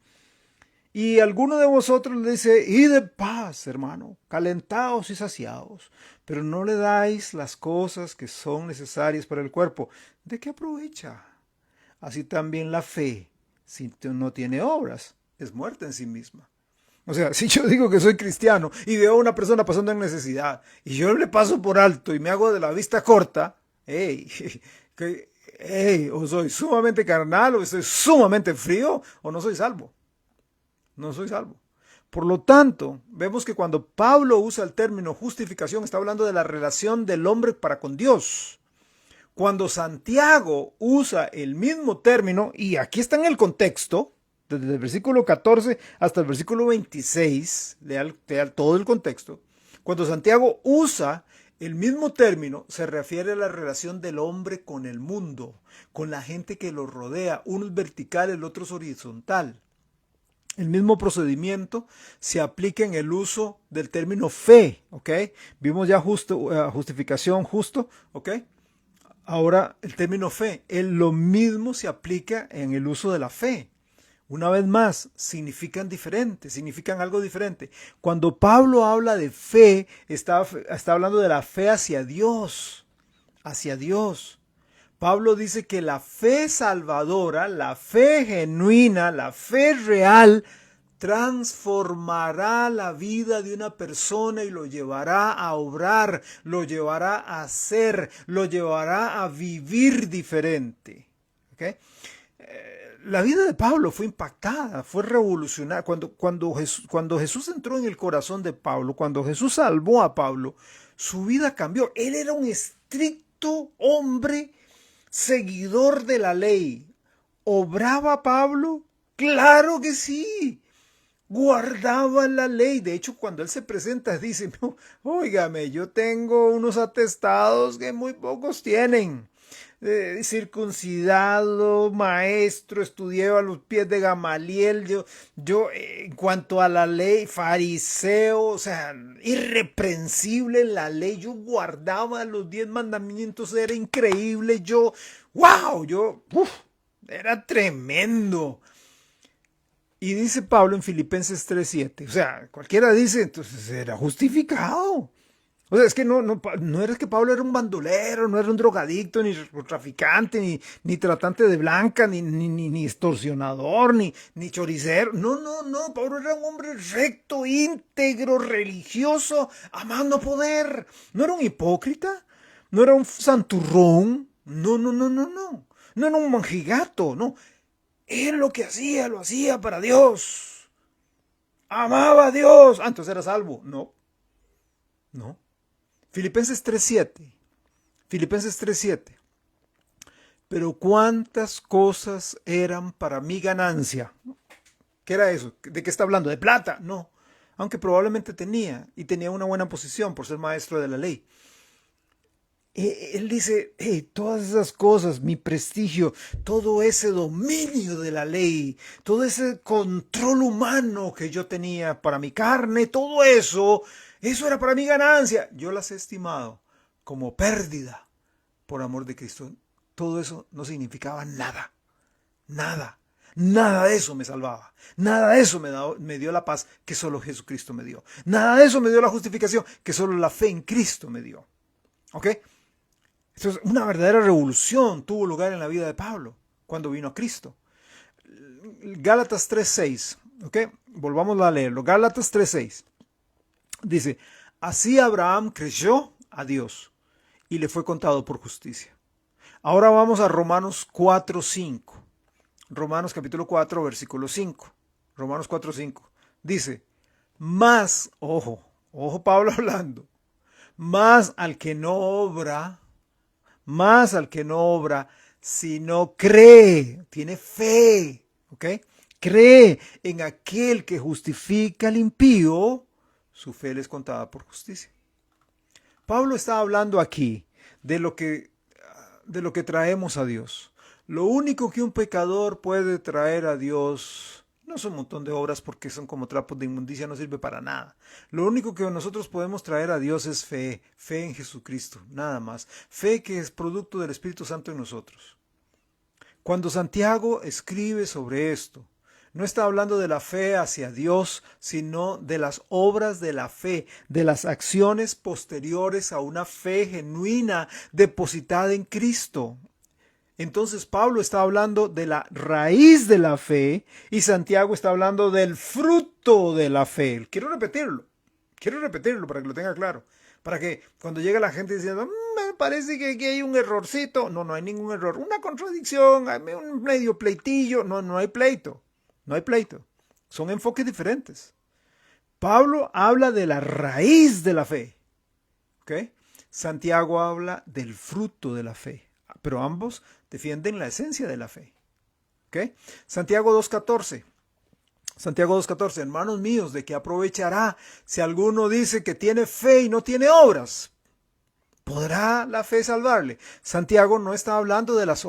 Y alguno de vosotros le dice, id de paz, hermano, calentaos y saciaos, pero no le dais las cosas que son necesarias para el cuerpo. ¿De qué aprovecha? Así también la fe, si no tiene obras, es muerta en sí misma. O sea, si yo digo que soy cristiano y veo a una persona pasando en necesidad y yo le paso por alto y me hago de la vista corta, hey, o soy sumamente carnal, o soy sumamente frío, o no soy salvo. No soy salvo. Por lo tanto, vemos que cuando Pablo usa el término justificación, está hablando de la relación del hombre para con Dios. Cuando Santiago usa el mismo término, y aquí está en el contexto, desde el versículo 14 hasta el versículo 26, lea todo el contexto. Cuando Santiago usa el mismo término, se refiere a la relación del hombre con el mundo, con la gente que lo rodea, uno es vertical, el otro es horizontal. El mismo procedimiento se aplica en el uso del término fe, ¿ok? Vimos ya justificación, justo, ¿ok? Ahora el término fe, lo mismo se aplica en el uso de la fe. Una vez más, significan algo diferente. Cuando Pablo habla de fe, está hablando de la fe hacia Dios, hacia Dios. Pablo dice que la fe salvadora, la fe genuina, la fe real, transformará la vida de una persona y lo llevará a obrar, lo llevará a hacer, lo llevará a vivir diferente. ¿Okay? La vida de Pablo fue impactada, fue revolucionada. Cuando Jesús entró en el corazón de Pablo, cuando Jesús salvó a Pablo, su vida cambió. Él era un estricto hombre seguidor de la ley. ¿Obraba Pablo? Claro que sí. Guardaba la ley. De hecho, cuando él se presenta, dice, óigame, yo tengo unos atestados que muy pocos tienen. Circuncidado, maestro, estudié a los pies de Gamaliel, yo en cuanto a la ley, fariseo, o sea, irreprensible en la ley, yo guardaba los 10 mandamientos, era increíble, era tremendo. Y dice Pablo en Filipenses 3:7, o sea, cualquiera dice, entonces era justificado. O sea, es que no era que Pablo era un bandolero, no era un drogadicto, ni traficante, ni tratante de blanca, ni extorsionador, ni choricero. No, Pablo era un hombre recto, íntegro, religioso, amando poder. No era un hipócrita, no era un santurrón, no. No era un manjigato, no. Él lo que hacía, lo hacía para Dios. Amaba a Dios. Ah, entonces era salvo. No. Filipenses 3:7. Filipenses 3:7. Pero cuántas cosas eran para mi ganancia. ¿Qué era eso? ¿De qué está hablando? ¿De plata? No. Aunque probablemente tenía, y tenía una buena posición por ser maestro de la ley. Él dice, todas esas cosas, mi prestigio, todo ese dominio de la ley, todo ese control humano que yo tenía para mi carne, todo eso era para mi ganancia. Yo las he estimado como pérdida por amor de Cristo. Todo eso no significaba nada, nada. Nada de eso me salvaba. Nada de eso me dio la paz que solo Jesucristo me dio. Nada de eso me dio la justificación que solo la fe en Cristo me dio. ¿Ok? Entonces, una verdadera revolución tuvo lugar en la vida de Pablo cuando vino a Cristo. Gálatas 3:6, ¿ok? Volvamos a leerlo. Gálatas 3:6 dice, así Abraham creyó a Dios y le fue contado por justicia. Ahora vamos a Romanos 4:5. Romanos capítulo 4, versículo 5. Romanos 4:5. Dice, ojo Pablo hablando, más al que no obra, sino cree, tiene fe, ¿ok? Cree en aquel que justifica al impío, su fe le es contada por justicia. Pablo está hablando aquí de lo que traemos a Dios. Lo único que un pecador puede traer a Dios no es un montón de obras porque son como trapos de inmundicia, no sirve para nada. Lo único que nosotros podemos traer a Dios es fe, fe en Jesucristo, nada más. Fe que es producto del Espíritu Santo en nosotros. Cuando Santiago escribe sobre esto, no está hablando de la fe hacia Dios, sino de las obras de la fe, de las acciones posteriores a una fe genuina depositada en Cristo. Entonces Pablo está hablando de la raíz de la fe y Santiago está hablando del fruto de la fe. Quiero repetirlo para que lo tenga claro. Para que cuando llega la gente diciendo, me parece que aquí hay un errorcito. No, no hay ningún error. Una contradicción, hay un medio pleitillo. No, no hay pleito. No hay pleito. Son enfoques diferentes. Pablo habla de la raíz de la fe. ¿Ok? Santiago habla del fruto de la fe. Pero ambos defienden la esencia de la fe. ¿Ok? Santiago 2.14. Santiago 2.14, hermanos míos, ¿de qué aprovechará si alguno dice que tiene fe y no tiene obras? ¿Podrá la fe salvarle? Santiago no está hablando de las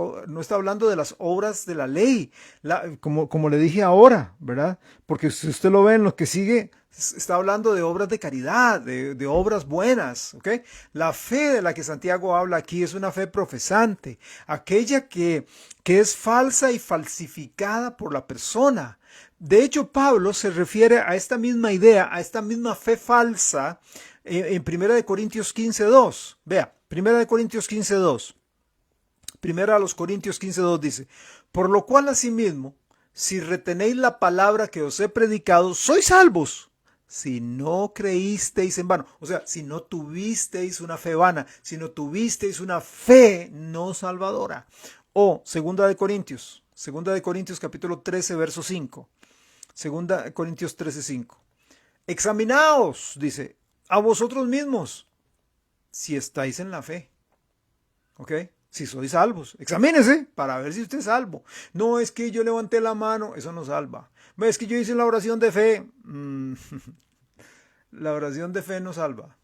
obras de la ley, como le dije ahora, ¿verdad? Porque si usted lo ve en lo que sigue, está hablando de obras de caridad, de obras buenas, ¿ok? La fe de la que Santiago habla aquí es una fe profesante, aquella que es falsa y falsificada por la persona. De hecho, Pablo se refiere a esta misma idea, a esta misma fe falsa, en 1 Corintios 15.2. Vea, 1 Corintios 15.2. 1 Corintios 15.2 dice, por lo cual asimismo, si retenéis la palabra que os he predicado, sois salvos, si no creísteis en vano. O sea, si no tuvisteis una fe vana, si no tuvisteis una fe no salvadora. O 2 Corintios capítulo 13, verso 5. 2 Corintios 13:5. Examinaos, dice, a vosotros mismos, si estáis en la fe. ¿Ok? Si sois salvos. Examínese para ver si usted es salvo. No es que yo levanté la mano, eso no salva. Es que yo hice la oración de fe. La oración de fe no salva.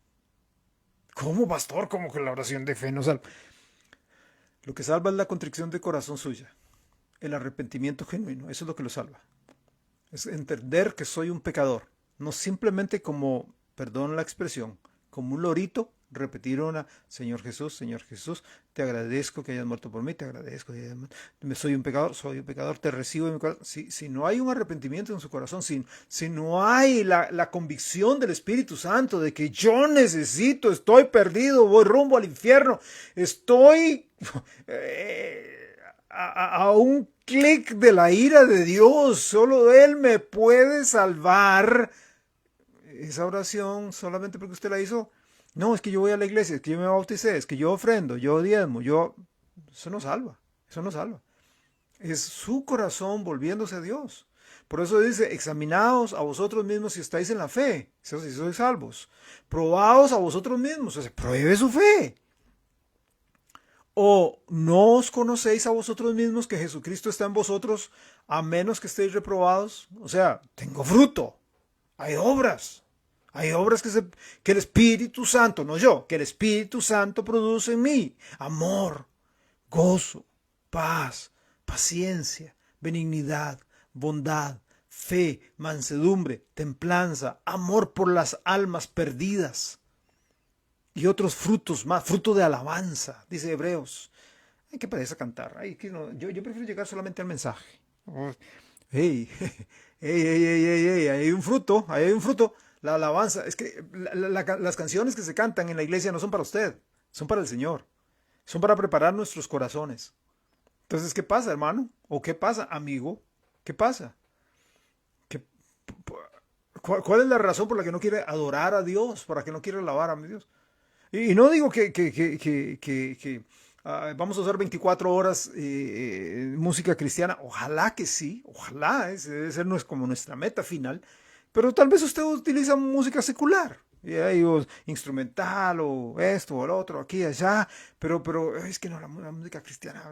¿Cómo, pastor? ¿Cómo que la oración de fe no salva? Lo que salva es la contrición de corazón suya. El arrepentimiento genuino. Eso es lo que lo salva. Es entender que soy un pecador. No simplemente como, perdón la expresión, como un lorito, repetir Señor Jesús, te agradezco que hayas muerto por mí, te agradezco que hayas muerto. Soy un pecador, te recibo en mi corazón. Si no hay un arrepentimiento en su corazón, si no hay la convicción del Espíritu Santo de que yo necesito, estoy perdido, voy rumbo al infierno, estoy a un clic de la ira de Dios, solo Él me puede salvar. Esa oración solamente porque usted la hizo, no, es que yo voy a la iglesia, es que yo me bauticé, es que yo ofrendo, yo diezmo, eso no salva, eso no salva. Es su corazón volviéndose a Dios. Por eso dice, examinaos a vosotros mismos si estáis en la fe, si sois salvos. Probaos a vosotros mismos, o sea, pruebe su fe. ¿O no os conocéis a vosotros mismos que Jesucristo está en vosotros a menos que estéis reprobados? O sea, tengo fruto, hay obras. Hay obras que el Espíritu Santo, no yo, que el Espíritu Santo produce en mí. Amor, gozo, paz, paciencia, benignidad, bondad, fe, mansedumbre, templanza, amor por las almas perdidas. Y otros frutos más, fruto de alabanza, dice Hebreos. Ay, qué pereza cantar. Ay, que no, yo prefiero llegar solamente al mensaje. Hey, hey, hay un fruto, ahí hay un fruto. La alabanza, es que las canciones que se cantan en la iglesia no son para usted, son para el Señor. Son para preparar nuestros corazones. Entonces, ¿qué pasa, hermano? ¿O qué pasa, amigo? ¿Qué pasa? ¿Cuál es la razón por la que no quiere adorar a Dios? ¿Para que no quiere alabar a mi Dios? Y no digo que vamos a usar 24 horas música cristiana. Ojalá que sí, ojalá. Ese debe ser como nuestra meta final. Pero tal vez usted utiliza música secular, instrumental o esto o lo otro, aquí y allá, pero es que no, la música cristiana,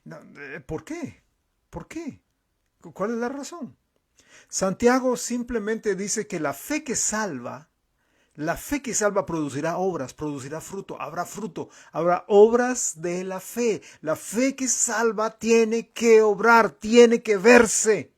no, ¿por qué? ¿Por qué? ¿Cuál es la razón? Santiago simplemente dice que la fe que salva La fe que salva producirá obras, producirá fruto, habrá obras de la fe. La fe que salva tiene que obrar, tiene que verse.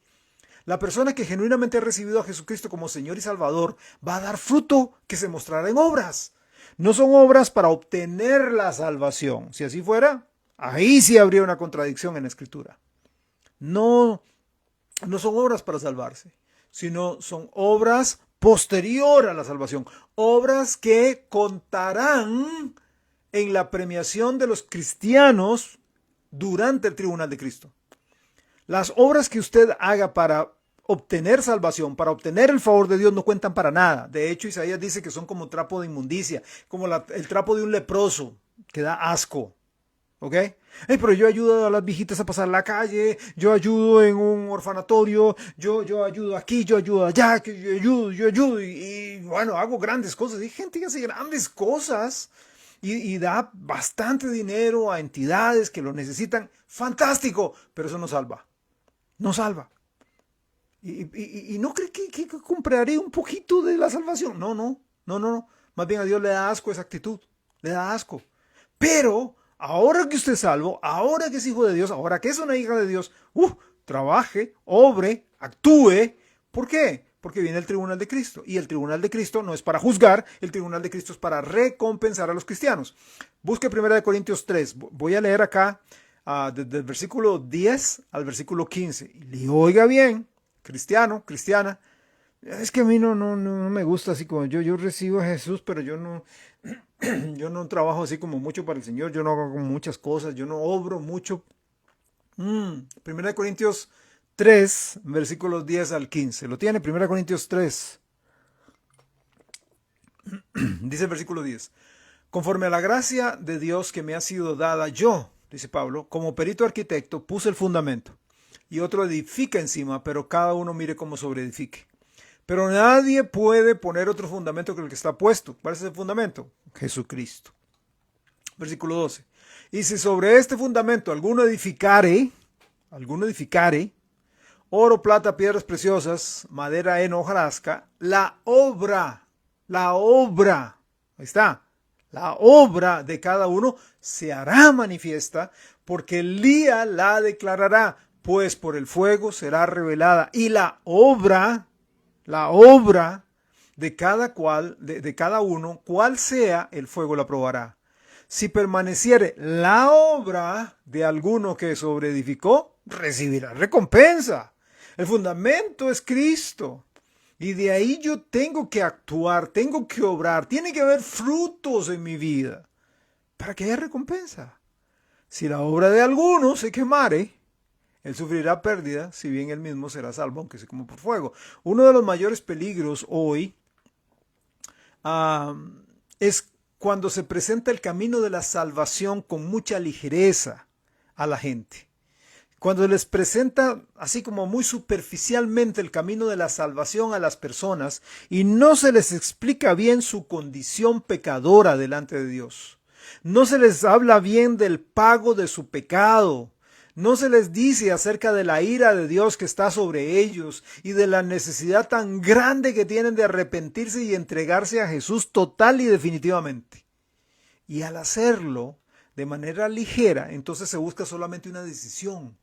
La persona que genuinamente ha recibido a Jesucristo como Señor y Salvador va a dar fruto que se mostrará en obras. No son obras para obtener la salvación. Si así fuera, ahí sí habría una contradicción en la Escritura. No son obras para salvarse, sino son obras posterior a la salvación. Obras que contarán en la premiación de los cristianos durante el tribunal de Cristo. Las obras que usted haga para obtener salvación, para obtener el favor de Dios, no cuentan para nada. De hecho, Isaías dice que son como trapo de inmundicia, como el trapo de un leproso, que da asco. ¿Ok? Pero yo ayudo a las viejitas a pasar la calle, yo ayudo en un orfanatorio, yo ayudo aquí, yo ayudo allá, que yo ayudo y bueno, hago grandes cosas. Hay gente que hace grandes cosas y da bastante dinero a entidades que lo necesitan. Fantástico, pero eso no salva. No salva. Y no cree que compraré un poquito de la salvación. No. Más bien a Dios le da asco esa actitud. Le da asco. Pero ahora que usted es salvo, ahora que es hijo de Dios, ahora que es una hija de Dios, trabaje, obre, actúe. ¿Por qué? Porque viene el tribunal de Cristo. Y el tribunal de Cristo no es para juzgar, el tribunal de Cristo es para recompensar a los cristianos. Busque 1 Corintios 3. Voy a leer acá desde el versículo 10 al versículo 15. Y oiga bien, cristiano, cristiana, es que a mí no me gusta así como yo recibo a Jesús, pero yo no trabajo así como mucho para el Señor, yo no hago muchas cosas, yo no obro mucho. 1 Corintios 3, versículos 10 al 15. ¿Lo tiene? 1 Corintios 3. Dice el versículo 10. Conforme a la gracia de Dios que me ha sido dada, yo, dice Pablo, como perito arquitecto, puse el fundamento. Y otro edifica encima, pero cada uno mire cómo sobreedifique. Pero nadie puede poner otro fundamento que el que está puesto. ¿Cuál es el fundamento? Jesucristo. Versículo 12. Y si sobre este fundamento alguno edificare, oro, plata, piedras preciosas, madera, heno, hojarasca, la obra, ahí está, la obra de cada uno se hará manifiesta, porque el día la declarará, pues por el fuego será revelada, y la obra de cada uno, cual sea, el fuego la probará. Si permaneciere la obra de alguno que sobreedificó, recibirá recompensa. El fundamento es Cristo. Y de ahí yo tengo que actuar, tengo que obrar, tiene que haber frutos en mi vida para que haya recompensa. Si la obra de alguno se quemare, él sufrirá pérdida, si bien él mismo será salvo, aunque sea como por fuego. Uno de los mayores peligros hoy es cuando se presenta el camino de la salvación con mucha ligereza a la gente. Cuando les presenta así como muy superficialmente el camino de la salvación a las personas y no se les explica bien su condición pecadora delante de Dios. No se les habla bien del pago de su pecado. No se les dice acerca de la ira de Dios que está sobre ellos y de la necesidad tan grande que tienen de arrepentirse y entregarse a Jesús total y definitivamente. Y al hacerlo de manera ligera, entonces se busca solamente una decisión.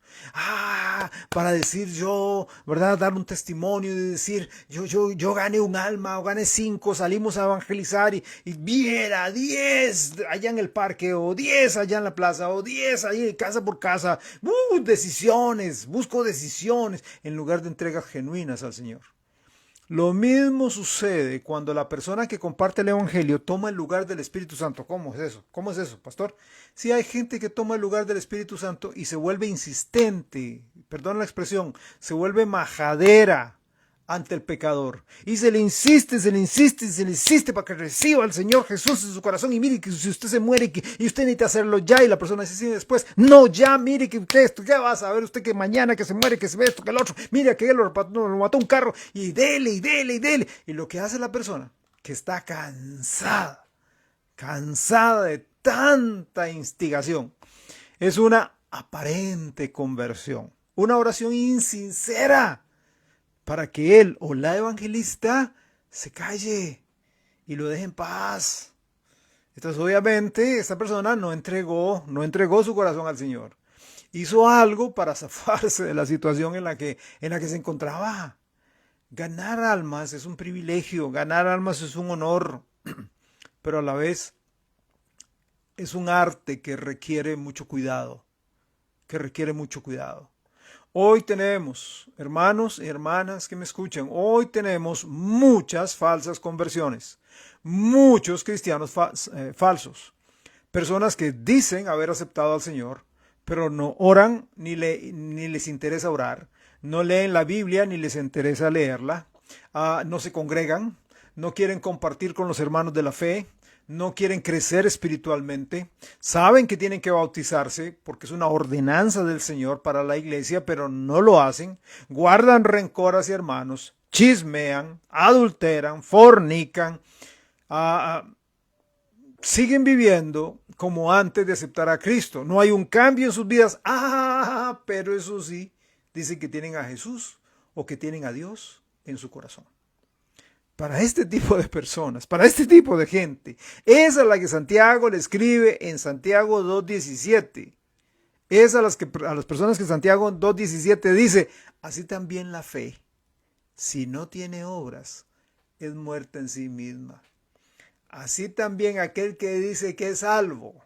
Para decir yo, ¿verdad? Dar un testimonio y decir, yo gané un alma o gané 5, salimos a evangelizar y viera 10 allá en el parque o 10 allá en la plaza o 10 ahí casa por casa. Decisiones, busco decisiones en lugar de entregas genuinas al Señor. Lo mismo sucede cuando la persona que comparte el Evangelio toma el lugar del Espíritu Santo. ¿Cómo es eso? ¿Cómo es eso, pastor? Si hay gente que toma el lugar del Espíritu Santo y se vuelve insistente, perdón la expresión, se vuelve majadera ante el pecador. Y se le insiste para que reciba al Señor Jesús en su corazón. Y mire que si usted se muere y usted necesita hacerlo ya, y la persona dice sí, después, no, ya, mire que usted esto, ya va a saber usted que mañana que se muere, que se ve esto, que el otro, mire que él lo mató un carro, y dele. Y lo que hace la persona, que está cansada de tanta instigación, es una aparente conversión, una oración insincera, para que él o la evangelista se calle y lo deje en paz. Entonces, obviamente, esta persona no entregó su corazón al Señor. Hizo algo para zafarse de la situación en la que se encontraba. Ganar almas es un privilegio, ganar almas es un honor, pero a la vez es un arte que requiere mucho cuidado, Hoy tenemos, hermanos y hermanas que me escuchan, hoy tenemos muchas falsas conversiones, muchos cristianos falsos, personas que dicen haber aceptado al Señor, pero no oran ni les interesa orar, no leen la Biblia ni les interesa leerla, no se congregan, no quieren compartir con los hermanos de la fe, no quieren crecer espiritualmente, saben que tienen que bautizarse porque es una ordenanza del Señor para la iglesia, pero no lo hacen, guardan rencor hacia hermanos, chismean, adulteran, fornican, siguen viviendo como antes de aceptar a Cristo. No hay un cambio en sus vidas, pero eso sí, dicen que tienen a Jesús o que tienen a Dios en su corazón. Para este tipo de personas, para este tipo de gente, esa es la que Santiago le escribe en Santiago 2.17. Es a las personas que Santiago 2.17 dice, así también la fe, si no tiene obras, es muerta en sí misma. Así también aquel que dice que es salvo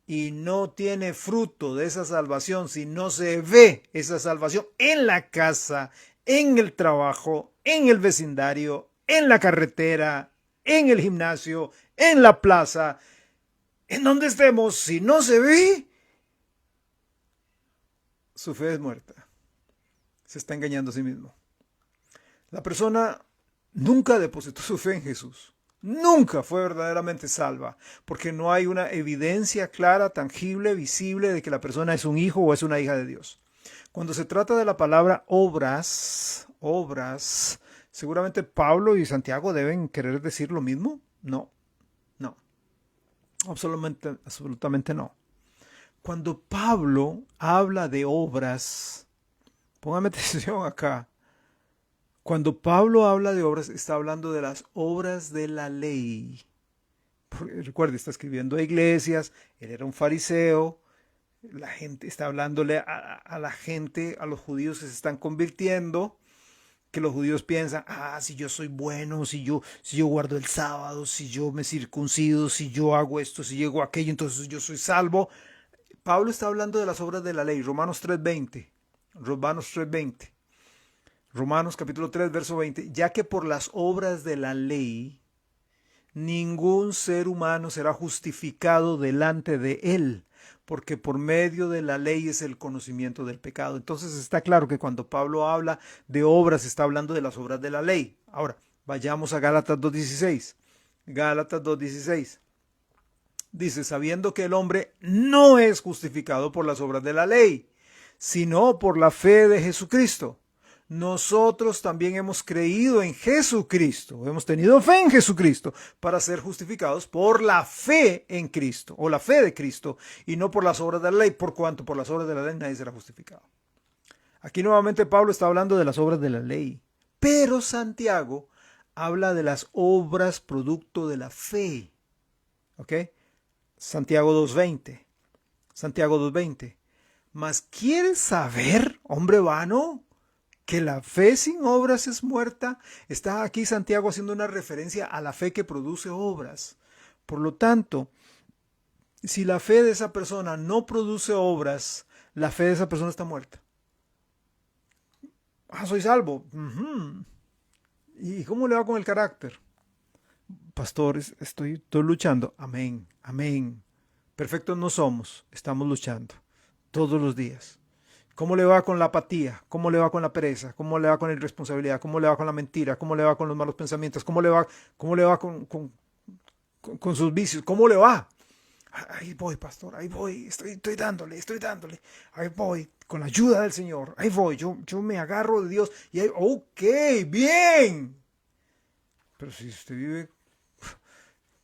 y no tiene fruto de esa salvación, si no se ve esa salvación en la casa, en el trabajo, en el vecindario, en la carretera, en el gimnasio, en la plaza, en donde estemos, si no se ve, su fe es muerta. Se está engañando a sí mismo. La persona nunca depositó su fe en Jesús. Nunca fue verdaderamente salva, porque no hay una evidencia clara, tangible, visible de que la persona es un hijo o es una hija de Dios. Cuando se trata de la palabra obras, seguramente Pablo y Santiago deben querer decir lo mismo. No, absolutamente no. Cuando Pablo habla de obras, póngame atención acá. Cuando Pablo habla de obras, está hablando de las obras de la ley. Porque, recuerde, está escribiendo a iglesias, él era un fariseo, la gente está hablándole a la gente, a los judíos que se están convirtiendo, que los judíos piensan, si yo soy bueno, si yo guardo el sábado, si yo me circuncido, si yo hago esto, si llego a aquello, entonces yo soy salvo. Pablo está hablando de las obras de la ley, Romanos 3:20. Romanos capítulo 3, verso 20, ya que por las obras de la ley, ningún ser humano será justificado delante de él, porque por medio de la ley es el conocimiento del pecado. Entonces está claro que cuando Pablo habla de obras, está hablando de las obras de la ley. Ahora, vayamos a Gálatas 2:16. Gálatas 2:16. Dice, sabiendo que el hombre no es justificado por las obras de la ley, sino por la fe de Jesucristo. Nosotros también hemos creído en Jesucristo, hemos tenido fe en Jesucristo para ser justificados por la fe en Cristo, o la fe de Cristo, y no por las obras de la ley, por cuanto por las obras de la ley nadie será justificado. Aquí nuevamente Pablo está hablando de las obras de la ley, pero Santiago habla de las obras producto de la fe. ¿Ok? Santiago 2:20. ¿Mas quieres saber, hombre vano, que la fe sin obras es muerta? Está aquí Santiago haciendo una referencia a la fe que produce obras. Por lo tanto, si la fe de esa persona no produce obras, la fe de esa persona está muerta. Soy salvo. ¿Y cómo le va con el carácter? Pastor, estoy luchando. Amén. Perfectos no somos, estamos luchando todos los días. ¿Cómo le va con la apatía? ¿Cómo le va con la pereza? ¿Cómo le va con la irresponsabilidad? ¿Cómo le va con la mentira? ¿Cómo le va con los malos pensamientos? ¿Cómo le va con sus vicios? ¿Cómo le va? Ahí voy, pastor, ahí voy, estoy dándole, ahí voy, con la ayuda del Señor, ahí voy, yo me agarro de Dios y ahí, ok, bien. Pero si usted vive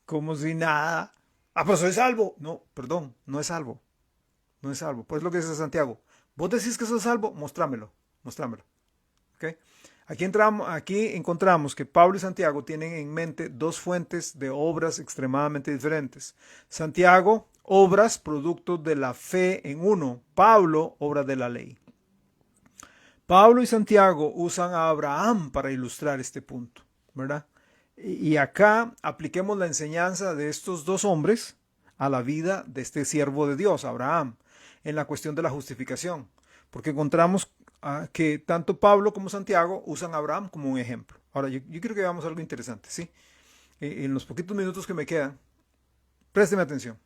como si nada, pero soy salvo. No, perdón, no es salvo. Pues lo que dice Santiago. Vos decís que sos salvo, mostrámelo. ¿Ok? Aquí encontramos que Pablo y Santiago tienen en mente dos fuentes de obras extremadamente diferentes. Santiago, obras producto de la fe en uno. Pablo, obras de la ley. Pablo y Santiago usan a Abraham para ilustrar este punto, ¿verdad? Y acá apliquemos la enseñanza de estos dos hombres a la vida de este siervo de Dios, Abraham, en la cuestión de la justificación, porque encontramos que tanto Pablo como Santiago usan a Abraham como un ejemplo. Ahora, yo quiero que veamos algo interesante, ¿sí? En los poquitos minutos que me quedan, présteme atención.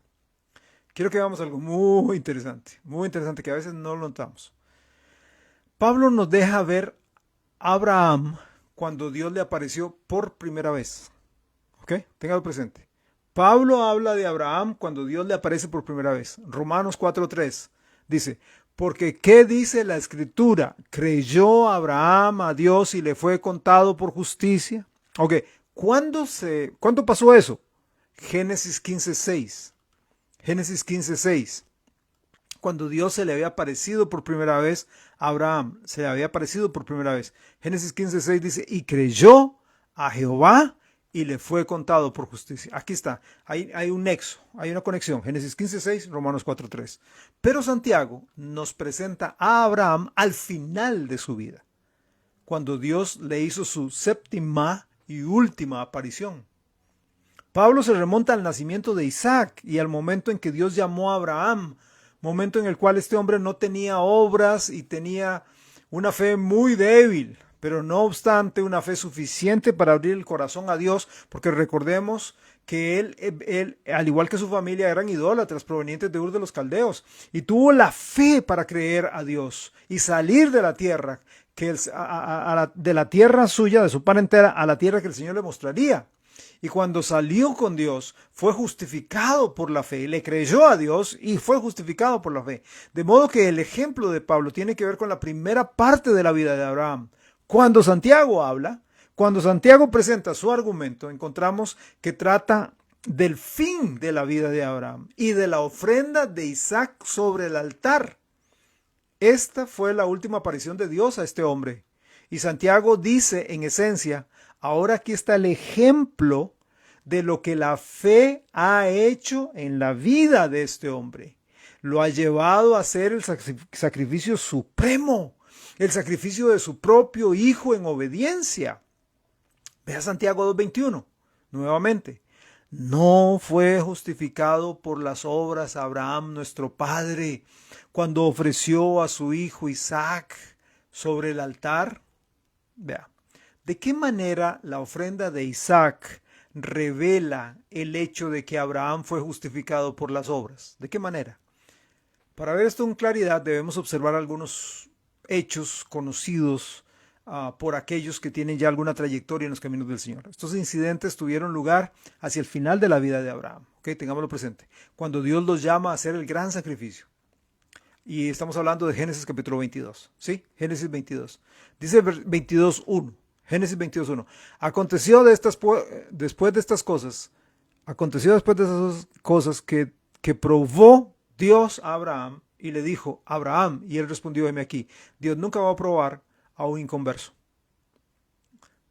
Quiero que veamos algo muy interesante que a veces no lo notamos. Pablo nos deja ver a Abraham cuando Dios le apareció por primera vez. ¿Ok? Téngalo presente. Pablo habla de Abraham cuando Dios le aparece por primera vez. Romanos 4:3 dice, porque ¿qué dice la escritura? ¿Creyó Abraham a Dios y le fue contado por justicia? Ok, ¿cuándo pasó eso? Génesis 15:6. Génesis 15:6. Cuando Dios se le había aparecido por primera vez a Abraham, se le había aparecido por primera vez. Génesis 15:6 dice, y creyó a Jehová y le fue contado por justicia. Aquí está, hay un nexo, hay una conexión. Génesis 15:6, Romanos 4:3. Pero Santiago nos presenta a Abraham al final de su vida, cuando Dios le hizo su séptima y última aparición. Pablo se remonta al nacimiento de Isaac y al momento en que Dios llamó a Abraham, momento en el cual este hombre no tenía obras y tenía una fe muy débil, pero no obstante una fe suficiente para abrir el corazón a Dios, porque recordemos que él, al igual que su familia, eran idólatras provenientes de Ur de los Caldeos, y tuvo la fe para creer a Dios y salir de la tierra, de la tierra suya, de su parentela, a la tierra que el Señor le mostraría. Y cuando salió con Dios, fue justificado por la fe, le creyó a Dios y fue justificado por la fe. De modo que el ejemplo de Pablo tiene que ver con la primera parte de la vida de Abraham. Cuando Santiago habla, cuando Santiago presenta su argumento, encontramos que trata del fin de la vida de Abraham y de la ofrenda de Isaac sobre el altar. Esta fue la última aparición de Dios a este hombre. Y Santiago dice en esencia, ahora aquí está el ejemplo de lo que la fe ha hecho en la vida de este hombre. Lo ha llevado a hacer el sacrificio supremo, el sacrificio de su propio hijo en obediencia. Vea Santiago 2:21, nuevamente. No fue justificado por las obras Abraham nuestro padre cuando ofreció a su hijo Isaac sobre el altar. Vea, ¿de qué manera la ofrenda de Isaac revela el hecho de que Abraham fue justificado por las obras? ¿De qué manera? Para ver esto con claridad debemos observar algunos hechos conocidos por aquellos que tienen ya alguna trayectoria en los caminos del Señor. Estos incidentes tuvieron lugar hacia el final de la vida de Abraham. ¿Okay? Tengámoslo presente. Cuando Dios los llama a hacer el gran sacrificio. Y estamos hablando de Génesis capítulo 22. ¿Sí? Génesis 22. Dice 22:1. Génesis 22:1. Aconteció después de estas cosas que probó Dios a Abraham y le dijo, Abraham, y él respondió, heme aquí. Dios nunca va a probar a un inconverso.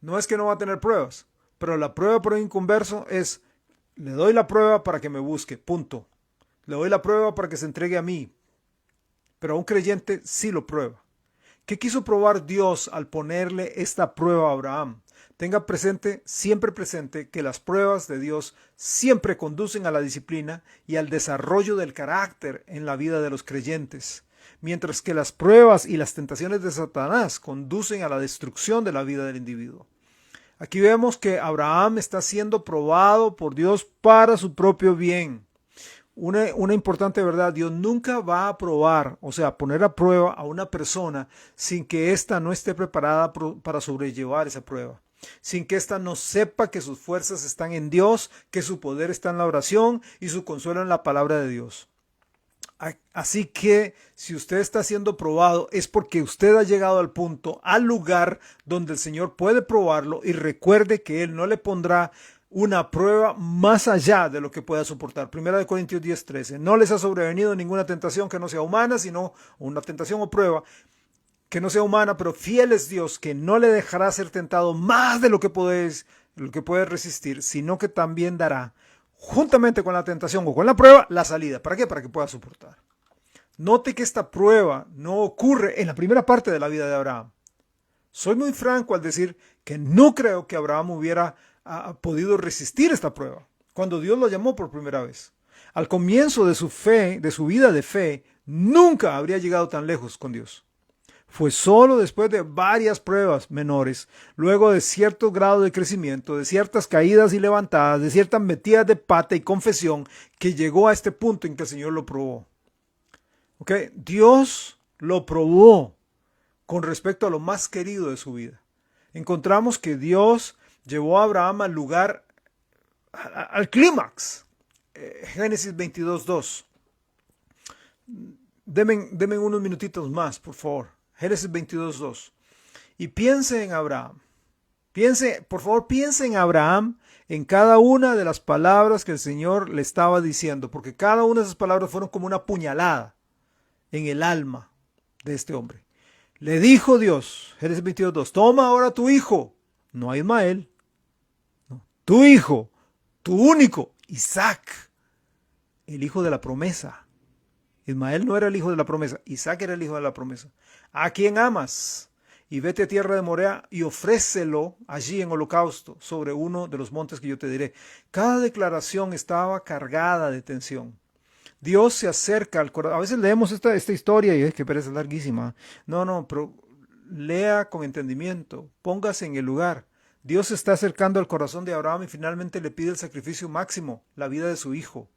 No es que no va a tener pruebas, pero la prueba por un inconverso es, le doy la prueba para que me busque, punto. Le doy la prueba para que se entregue a mí, pero a un creyente sí lo prueba. ¿Qué quiso probar Dios al ponerle esta prueba a Abraham? Tenga presente, siempre presente, que las pruebas de Dios siempre conducen a la disciplina y al desarrollo del carácter en la vida de los creyentes, mientras que las pruebas y las tentaciones de Satanás conducen a la destrucción de la vida del individuo. Aquí vemos que Abraham está siendo probado por Dios para su propio bien. Una importante verdad, Dios nunca va a probar, o sea, poner a prueba a una persona sin que ésta no esté preparada para sobrellevar esa prueba, sin que ésta no sepa que sus fuerzas están en Dios, que su poder está en la oración y su consuelo en la palabra de Dios. Así que si usted está siendo probado es porque usted ha llegado al punto, al lugar donde el Señor puede probarlo, y recuerde que Él no le pondrá una prueba más allá de lo que pueda soportar. 1 Corintios 10:13. No les ha sobrevenido ninguna tentación que no sea humana, sino una tentación o prueba que no sea humana, pero fiel es Dios, que no le dejará ser tentado más de lo que puedes resistir, sino que también dará, juntamente con la tentación o con la prueba, la salida. ¿Para qué? Para que pueda soportar. Note que esta prueba no ocurre en la primera parte de la vida de Abraham. Soy muy franco al decir que no creo que Abraham hubiera podido resistir esta prueba cuando Dios lo llamó por primera vez. Al comienzo de su fe, de su vida de fe, nunca habría llegado tan lejos con Dios. Fue solo después de varias pruebas menores, luego de cierto grado de crecimiento, de ciertas caídas y levantadas, de ciertas metidas de pata y confesión, que llegó a este punto en que el Señor lo probó. ¿Okay? Dios lo probó con respecto a lo más querido de su vida. Encontramos que Dios llevó a Abraham al lugar, al clímax. Génesis 22:2. Denme unos minutitos más, por favor. Génesis 22:2. Y piense en Abraham. Por favor, piense en Abraham, en cada una de las palabras que el Señor le estaba diciendo, porque cada una de esas palabras fueron como una puñalada en el alma de este hombre. Le dijo Dios, Génesis 22:2, toma ahora tu hijo, no a Ismael, no, tu hijo, tu único, Isaac, el hijo de la promesa. Ismael no era el hijo de la promesa, Isaac era el hijo de la promesa. ¿A quién amas? Y vete a tierra de Morea y ofrécelo allí en holocausto sobre uno de los montes que yo te diré. Cada declaración estaba cargada de tensión. Dios se acerca al corazón. A veces leemos esta historia y es que parece larguísima. No, pero lea con entendimiento, póngase en el lugar. Dios se está acercando al corazón de Abraham y finalmente le pide el sacrificio máximo, la vida de su hijo.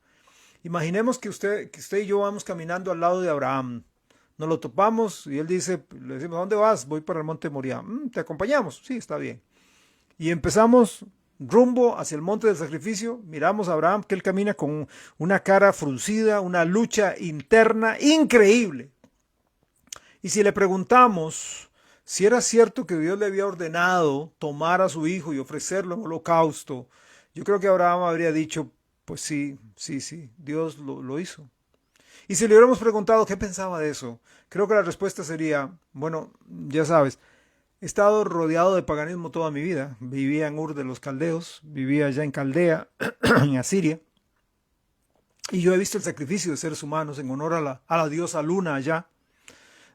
Imaginemos que usted y yo vamos caminando al lado de Abraham. Nos lo topamos y él dice, le decimos, ¿a dónde vas? Voy para el monte Moriah. ¿Te acompañamos? Sí, está bien. Y empezamos rumbo hacia el monte del sacrificio. Miramos a Abraham que él camina con una cara fruncida, una lucha interna increíble. Y si le preguntamos si era cierto que Dios le había ordenado tomar a su hijo y ofrecerlo en holocausto, yo creo que Abraham habría dicho, pues sí, Dios lo hizo. Y si le hubiéramos preguntado qué pensaba de eso, creo que la respuesta sería, bueno, ya sabes, he estado rodeado de paganismo toda mi vida. Vivía en Ur de los Caldeos, vivía allá en Caldea, en Asiria. Y yo he visto el sacrificio de seres humanos en honor a la diosa Luna allá.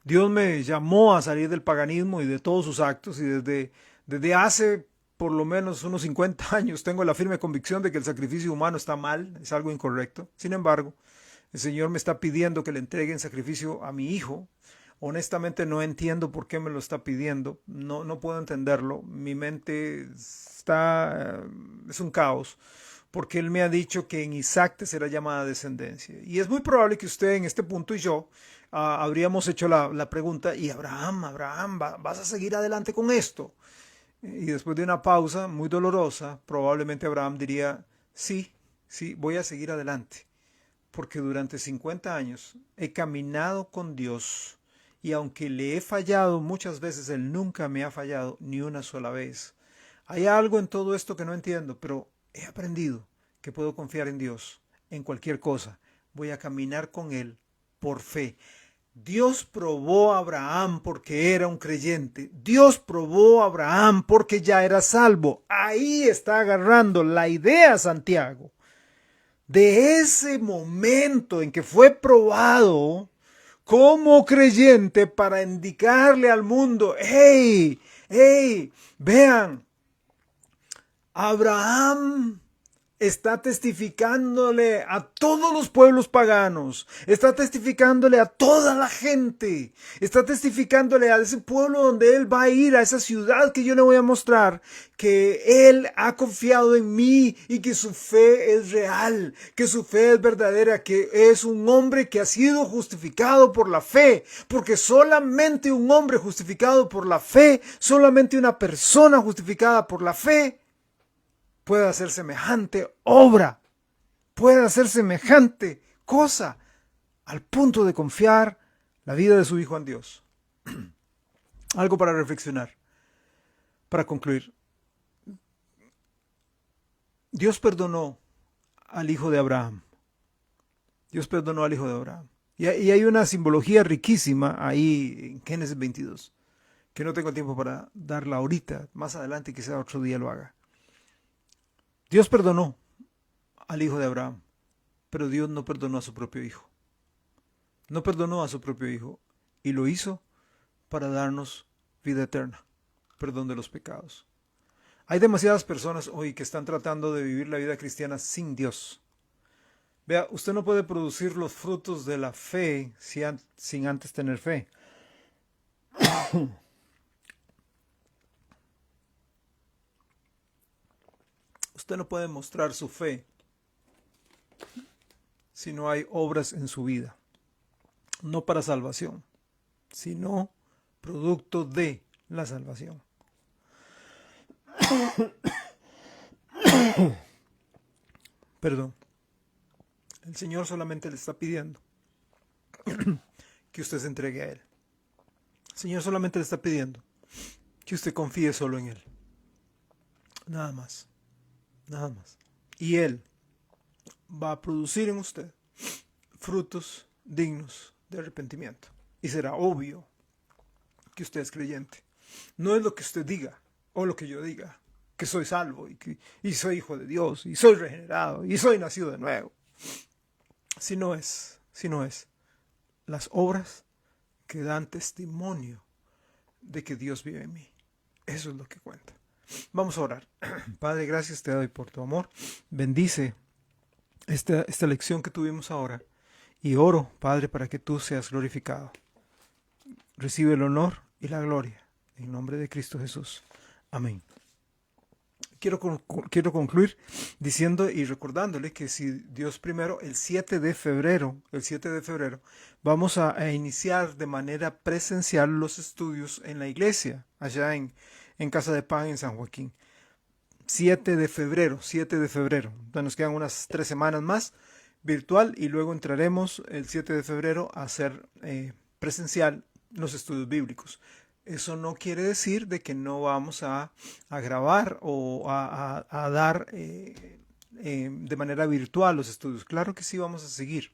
Dios me llamó a salir del paganismo y de todos sus actos y desde hace por lo menos unos 50 años tengo la firme convicción de que el sacrificio humano está mal, es algo incorrecto. Sin embargo, el Señor me está pidiendo que le entregue en sacrificio a mi hijo. Honestamente no entiendo por qué me lo está pidiendo, no puedo entenderlo, mi mente es un caos, porque él me ha dicho que en Isaac te será llamada descendencia. Y es muy probable que usted en este punto y yo habríamos hecho la pregunta, y Abraham, ¿vas a seguir adelante con esto? Y después de una pausa muy dolorosa, probablemente Abraham diría, sí, voy a seguir adelante, porque durante 50 años he caminado con Dios. Y aunque le he fallado muchas veces, Él nunca me ha fallado ni una sola vez. Hay algo en todo esto que no entiendo, pero he aprendido que puedo confiar en Dios en cualquier cosa. Voy a caminar con Él por fe. Dios probó a Abraham porque era un creyente. Dios probó a Abraham porque ya era salvo. Ahí está agarrando la idea Santiago. De ese momento en que fue probado como creyente para indicarle al mundo, hey, vean, Abraham está testificándole a todos los pueblos paganos, está testificándole a toda la gente, está testificándole a ese pueblo donde él va a ir, a esa ciudad que yo le voy a mostrar, que él ha confiado en mí y que su fe es real, que su fe es verdadera, que es un hombre que ha sido justificado por la fe, porque solamente un hombre justificado por la fe, solamente una persona justificada por la fe, puede hacer semejante obra, puede hacer semejante cosa, al punto de confiar la vida de su hijo en Dios. Algo para reflexionar, para concluir. Dios perdonó al hijo de Abraham. Dios perdonó al hijo de Abraham. Y hay una simbología riquísima ahí en Génesis 22, que no tengo tiempo para darla ahorita, más adelante quizá otro día lo haga. Dios perdonó al hijo de Abraham, pero Dios no perdonó a su propio hijo. No perdonó a su propio hijo y lo hizo para darnos vida eterna, perdón de los pecados. Hay demasiadas personas hoy que están tratando de vivir la vida cristiana sin Dios. Vea, usted no puede producir los frutos de la fe sin antes tener fe. Usted no puede mostrar su fe si no hay obras en su vida. No para salvación, sino producto de la salvación. Perdón. El Señor solamente le está pidiendo que usted se entregue a Él. El Señor solamente le está pidiendo que usted confíe solo en Él. Nada más. Nada más. Y Él va a producir en usted frutos dignos de arrepentimiento. Y será obvio que usted es creyente. No es lo que usted diga o lo que yo diga, que soy salvo y soy hijo de Dios y soy regenerado y soy nacido de nuevo. Si no es las obras que dan testimonio de que Dios vive en mí. Eso es lo que cuenta. Vamos a orar. Padre, gracias te doy por tu amor. Bendice esta lección que tuvimos ahora. Y oro, Padre, para que tú seas glorificado. Recibe el honor y la gloria. En nombre de Cristo Jesús. Amén. Quiero concluir diciendo y recordándole que si Dios primero, el 7 de febrero, vamos a iniciar de manera presencial los estudios en la iglesia, allá en Casa de Pan en San Joaquín. 7 de febrero. Entonces nos quedan unas 3 semanas más virtual y luego entraremos el 7 de febrero a hacer presencial los estudios bíblicos. Eso no quiere decir de que no vamos a grabar o a dar de manera virtual los estudios. Claro que sí vamos a seguir,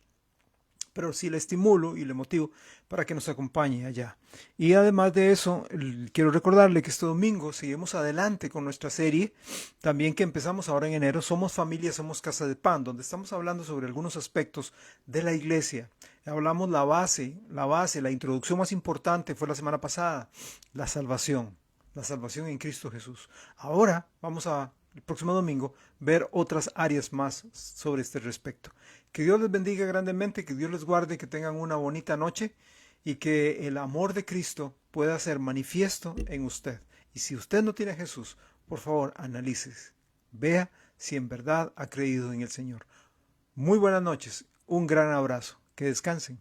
pero sí le estimulo y le motivo para que nos acompañe allá. Y además de eso, quiero recordarle que este domingo seguimos adelante con nuestra serie, también que empezamos ahora en enero, Somos Familia, Somos Casa de Pan, donde estamos hablando sobre algunos aspectos de la iglesia. Hablamos la base, la introducción más importante fue la semana pasada, la salvación en Cristo Jesús. Ahora vamos el próximo domingo, ver otras áreas más sobre este respecto. Que Dios les bendiga grandemente, que Dios les guarde, que tengan una bonita noche y que el amor de Cristo pueda ser manifiesto en usted. Y si usted no tiene a Jesús, por favor, analice, vea si en verdad ha creído en el Señor. Muy buenas noches, un gran abrazo, que descansen.